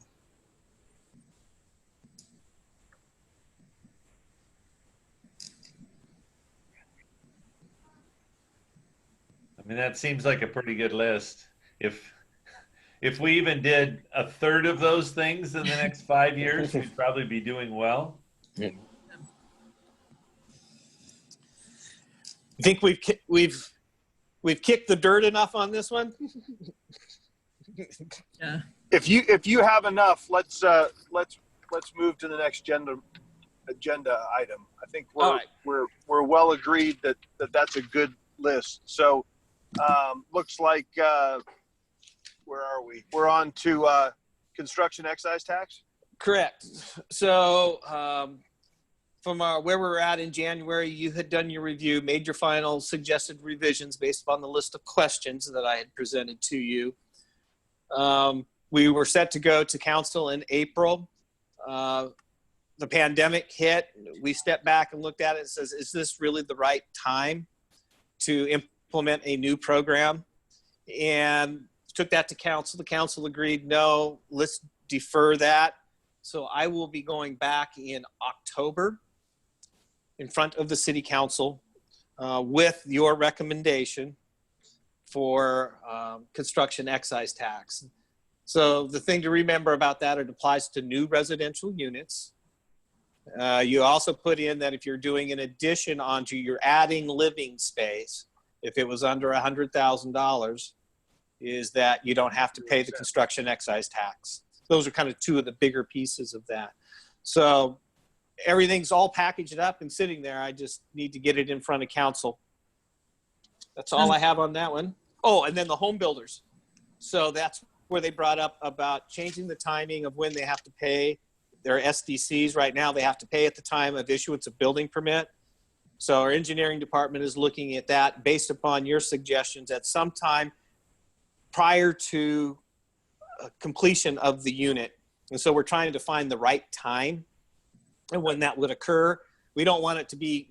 I mean, that seems like a pretty good list. If we even did a third of those things in the next 5 years, we'd probably be doing well. Yeah. I think we've kicked the dirt enough on this one. Yeah. If you have enough, let's move to the next agenda item. I think we're well agreed that that's a good list. So looks like where are we? We're on to construction excise tax. Correct. So from where we're at in January, you had done your review, made your final suggested revisions based upon the list of questions that I had presented to you. We were set to go to council in April. The pandemic hit. We stepped back and looked at it and says, is this really the right time to implement a new program? And took that to council. The council agreed, no, let's defer that. So I will be going back in October in front of the city council with your recommendation for construction excise tax. So the thing to remember about that, it applies to new residential units. You also put in that if you're doing an addition onto, you're adding living space, if it was under $100,000, is that you don't have to pay the construction excise tax. Those are kind of two of the bigger pieces of that. So everything's all packaged up and sitting there. I just need to get it in front of council. That's all I have on that one. Oh, and then the home builders. So that's where they brought up about changing the timing of when they have to pay their SDCs. Right now, they have to pay at the time of issuance of building permit. So our engineering department is looking at that based upon your suggestions at some time prior to completion of the unit. And so we're trying to find the right time and when that would occur. We don't want it to be,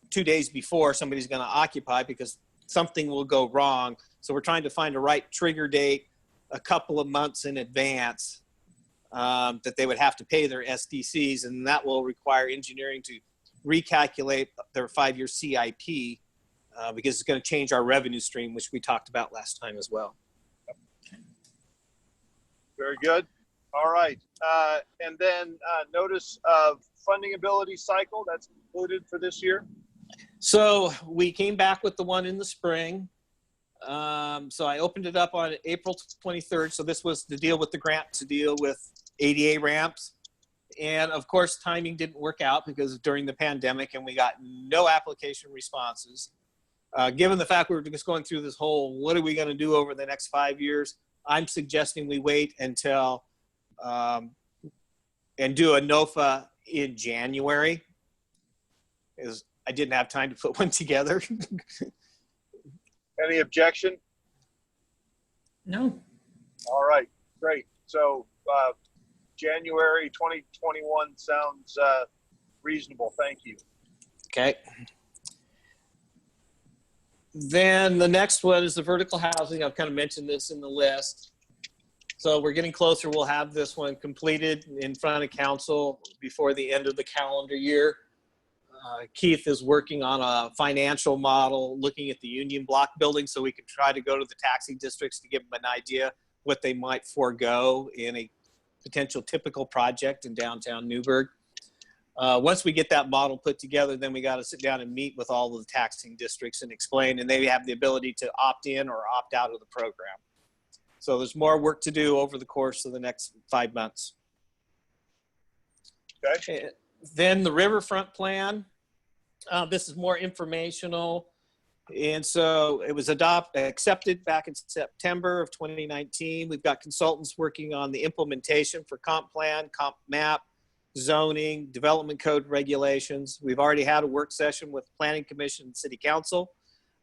2 days before somebody's going to occupy, because something will go wrong. So we're trying to find a right trigger date a couple of months in advance that they would have to pay their SDCs, and that will require engineering to recalculate their 5-year CIP because it's going to change our revenue stream, which we talked about last time as well. Very good. All right. And then notice of funding ability cycle, that's included for this year. So we came back with the one in the spring. So I opened it up on April 23rd. So this was to deal with the grant to deal with ADA ramps. And of course, timing didn't work out because during the pandemic, and we got no application responses. Given the fact we were just going through this whole, what are we going to do over the next 5 years? I'm suggesting we wait until and do a NOFA in January. Is I didn't have time to put one together. Any objection? No. All right, great. So January 2021 sounds reasonable. Thank you. Okay. Then the next one is the vertical housing. I've kind of mentioned this in the list. So we're getting closer. We'll have this one completed in front of council before the end of the calendar year. Keith is working on a financial model looking at the Union Block building so we can try to go to the taxing districts to give them an idea what they might forego in a potential typical project in downtown Newberg. Once we get that model put together, then we got to sit down and meet with all of the taxing districts and explain, and they have the ability to opt in or opt out of the program. So there's more work to do over the course of the next 5 months. Okay. Then the Riverfront Plan. This is more informational. And so it was accepted back in September of 2019. We've got consultants working on the implementation for comp plan, comp map, zoning, development code regulations. We've already had a work session with Planning Commission and City Council.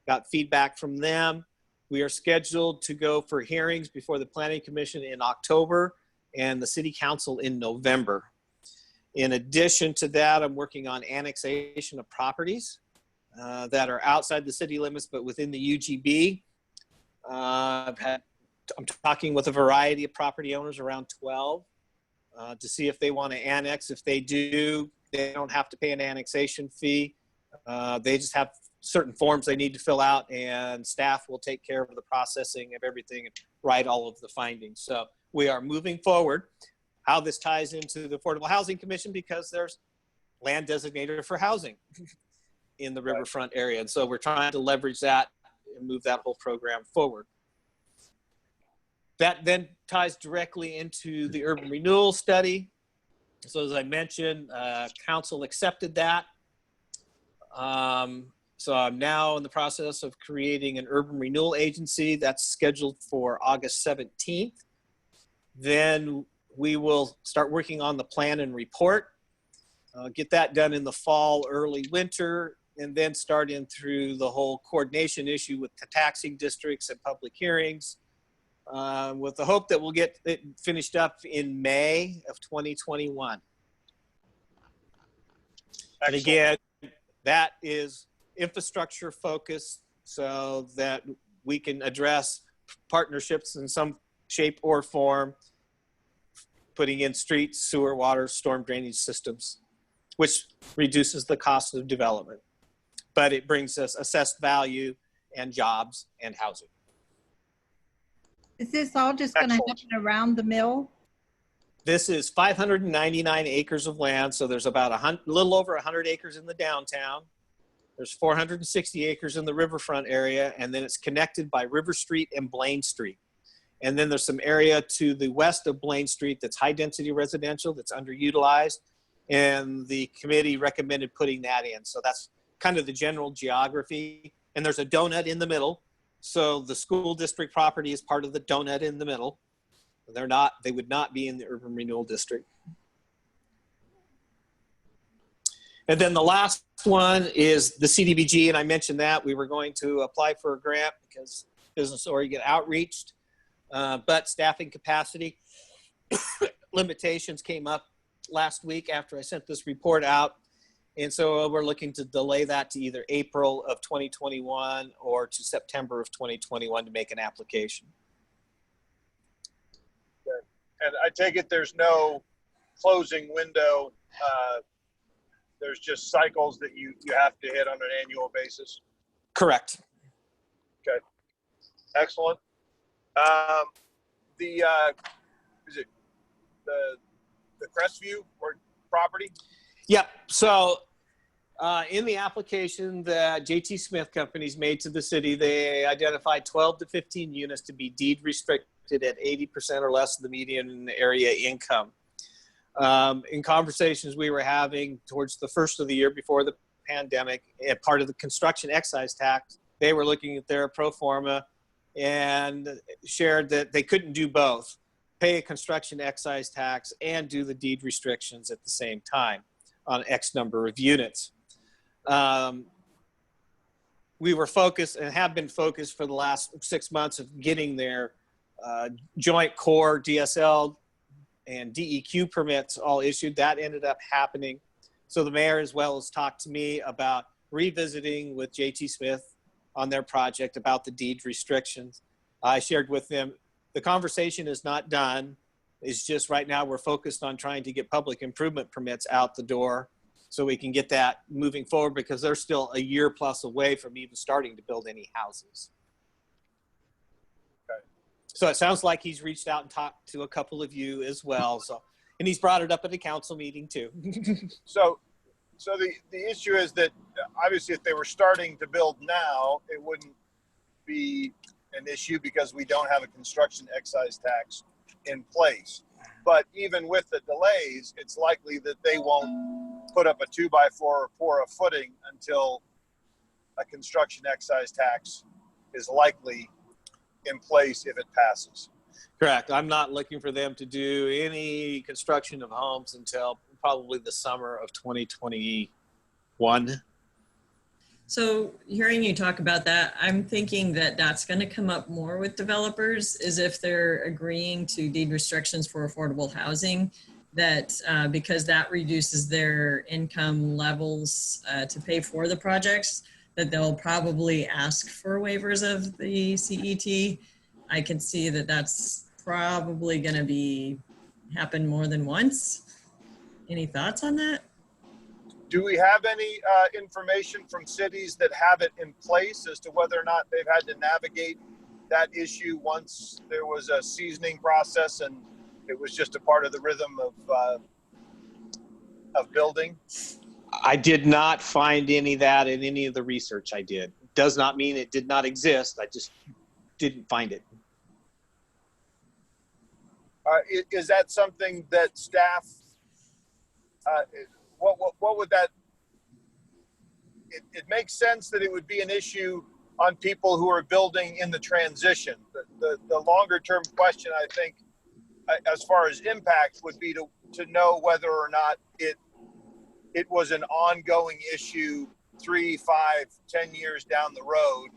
Got feedback from them. We are scheduled to go for hearings before the Planning Commission in October and the City Council in November. In addition to that, I'm working on annexation of properties that are outside the city limits, but within the UGB. I'm talking with a variety of property owners, around 12, to see if they want to annex. If they do, they don't have to pay an annexation fee. They just have certain forms they need to fill out, and staff will take care of the processing of everything and write all of the findings. So we are moving forward. How this ties into the Affordable Housing Commission, because there's land designated for housing in the riverfront area. And so we're trying to leverage that and move that whole program forward. That then ties directly into the urban renewal study. So as I mentioned, council accepted that. So I'm now in the process of creating an urban renewal agency that's scheduled for August 17th. Then we will start working on the plan and report, get that done in the fall, early winter, and then start in through the whole coordination issue with the taxing districts and public hearings, with the hope that we'll get it finished up in May of 2021. And again, that is infrastructure focused so that we can address partnerships in some shape or form, putting in streets, sewer, water, storm drainage systems, which reduces the cost of development. But it brings us assessed value and jobs and housing. Is this all just going to happen around the mill? This is 599 acres of land. So there's about a little over 100 acres in the downtown. There's 460 acres in the riverfront area, and then it's connected by River Street and Blaine Street. And then there's some area to the west of Blaine Street that's high density residential that's underutilized. And the committee recommended putting that in. So that's kind of the general geography. And there's a donut in the middle. So the school district property is part of the donut in the middle. They would not be in the urban renewal district. And then the last one is the CDBG. And I mentioned that we were going to apply for a grant because Business Oregon outreached. But staffing capacity limitations came up last week after I sent this report out. And so we're looking to delay that to either April of 2021 or to September of 2021 to make an application. Okay. And I take it there's no closing window. There's just cycles that you have to hit on an annual basis. Correct. Okay. Excellent. Is it the Crestview or property? Yep. So in the application that JT Smith Companies made to the city, they identified 12 to 15 units to be deed restricted at 80% or less of the median area income. In conversations we were having towards the first of the year before the pandemic, part of the construction excise tax, they were looking at their pro forma and shared that they couldn't do both. pay a construction excise tax and do the deed restrictions at the same time on X number of units. We were focused and have been focused for the last 6 months of getting their joint core DSL and DEQ permits all issued. That ended up happening. So the mayor as well has talked to me about revisiting with JT Smith on their project about the deed restrictions. I shared with them, the conversation is not done. It's just right now we're focused on trying to get public improvement permits out the door so we can get that moving forward, because they're still a year plus away from even starting to build any houses. Okay. So it sounds like he's reached out and talked to a couple of you as well. So, and he's brought it up at the council meeting too. So the issue is that obviously if they were starting to build now, it wouldn't be an issue because we don't have a construction excise tax in place. But even with the delays, it's likely that they won't put up a 2x4 or pour a footing until a construction excise tax is likely in place if it passes. Correct. I'm not looking for them to do any construction of homes until probably the summer of 2021. So hearing you talk about that, I'm thinking that that's going to come up more with developers, is if they're agreeing to deed restrictions for affordable housing, that because that reduces their income levels to pay for the projects, that they'll probably ask for waivers of the CET. I can see that that's probably going to happen more than once. Any thoughts on that? Do we have any information from cities that have it in place as to whether or not they've had to navigate that issue once there was a seasoning process and it was just a part of the rhythm of building? I did not find any of that in any of the research I did. Does not mean it did not exist. I just didn't find it. Is that something that staff, what would that, it makes sense that it would be an issue on people who are building in the transition. The longer term question, I think, as far as impact, would be to know whether or not it was an ongoing issue 3, 5, 10 years down the road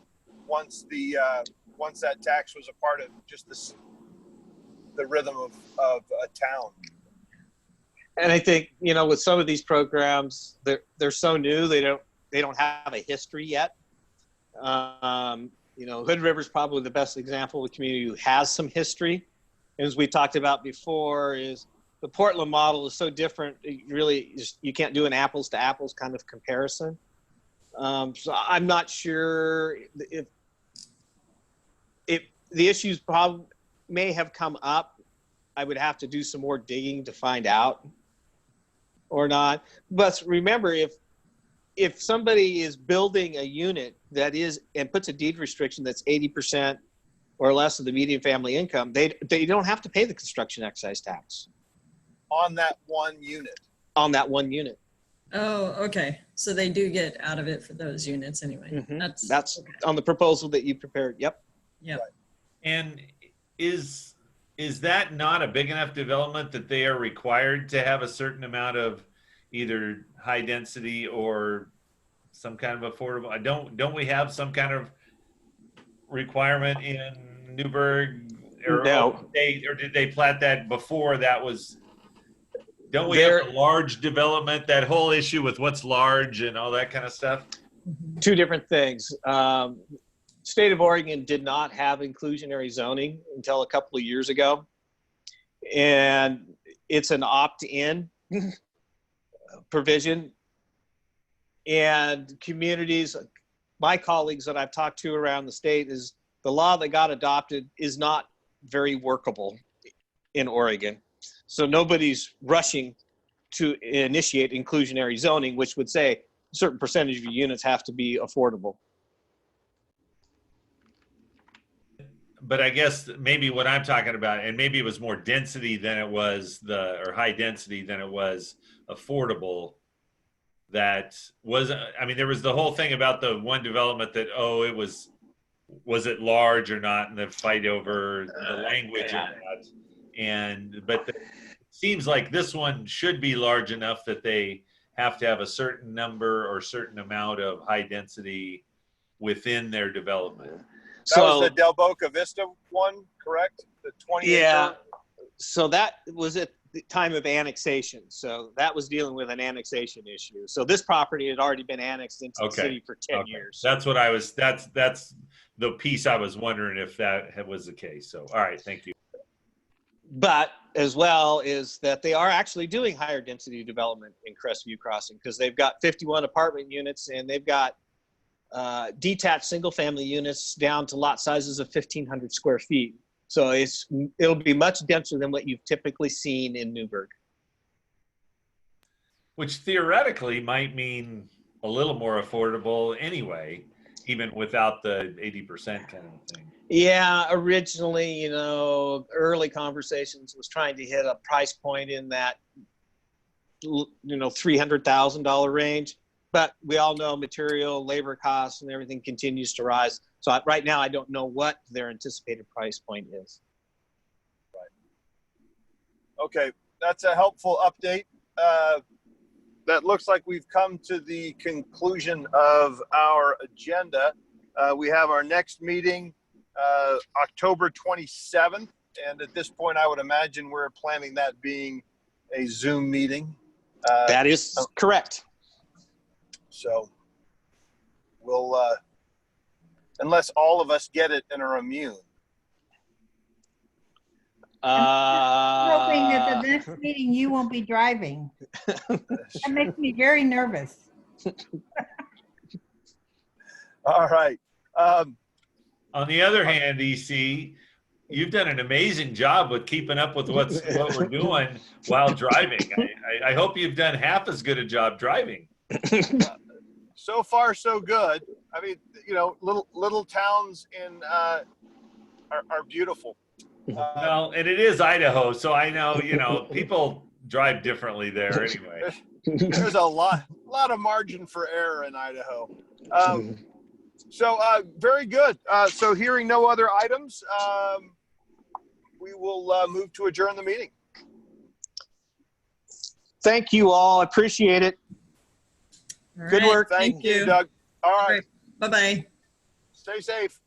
once that tax was a part of just the rhythm of a town. And I think, with some of these programs, they're so new, they don't have a history yet. Hood River is probably the best example of a community who has some history. And as we talked about before, is the Portland model is so different. You can't do an apples to apples kind of comparison. So I'm not sure if the issues probably may have come up. I would have to do some more digging to find out or not. But remember, if somebody is building a unit that is and puts a deed restriction that's 80% or less of the median family income, they don't have to pay the construction excise tax On that one unit. Oh, okay. So they do get out of it for those units anyway. Mm-hmm. That's okay. On the proposal that you prepared. Yep. Yep. Right. And is that not a big enough development that they are required to have a certain amount of either high density or some kind of affordable? Don't we have some kind of requirement in Newberg or No. did they plat that before that was? Don't we have a large development, that whole issue with what's large and all that kind of stuff? Two different things. State of Oregon did not have inclusionary zoning until a couple of years ago. And it's an opt-in provision. And communities, my colleagues that I've talked to around the state, is the law that got adopted is not very workable in Oregon. So nobody's rushing to initiate inclusionary zoning, which would say a certain percentage of your units have to be affordable. But I guess maybe what I'm talking about, and maybe it was more density than it was or high density than it was affordable. That was, there was the whole thing about the one development that, was it large or not, and the fight over the language of that. but it seems like this one should be large enough that they have to have a certain number or certain amount of high density within their development. That was the Del Boca Vista one, correct? The 20 Yeah. acre? So that was at the time of annexation. So that was dealing with an annexation issue. So this property had already been annexed into the city for 10 years. That's what I was, that's the piece I was wondering if that was the case. So, all right, thank you. But as well is that they are actually doing higher density development in Crestview Crossing, because they've got 51 apartment units and they've got detached single family units down to lot sizes of 1,500 square feet. So it'll be much denser than what you've typically seen in Newberg. Which theoretically might mean a little more affordable anyway, even without the 80% kind of thing. Yeah, originally, you know, early conversations was trying to hit a price point in that, you know, $300,000 range. But we all know material, labor costs, and everything continues to rise. So right now, I don't know what their anticipated price point is. Right. Okay, that's a helpful update. That looks like we've come to the conclusion of our agenda. We have our next meeting October 27th. And at this point, I would imagine we're planning that being a Zoom meeting. That is correct. So we'll, unless all of us get it and are immune. I'm hoping that the next meeting you won't be driving. That makes me very nervous. All right. On the other hand, EC, you've done an amazing job with keeping up with what we're doing while driving. I hope you've done half as good a job driving. So far, so good. I mean, you know, little towns in are beautiful. Well, and it is Idaho, so I know, you know, people drive differently there anyway. There's a lot of margin for error in Idaho. So very good. So hearing no other items, we will move to adjourn the meeting. Thank you all. I appreciate it. All Good right, work. Thank you, Doug. All right. Bye-bye. Stay safe.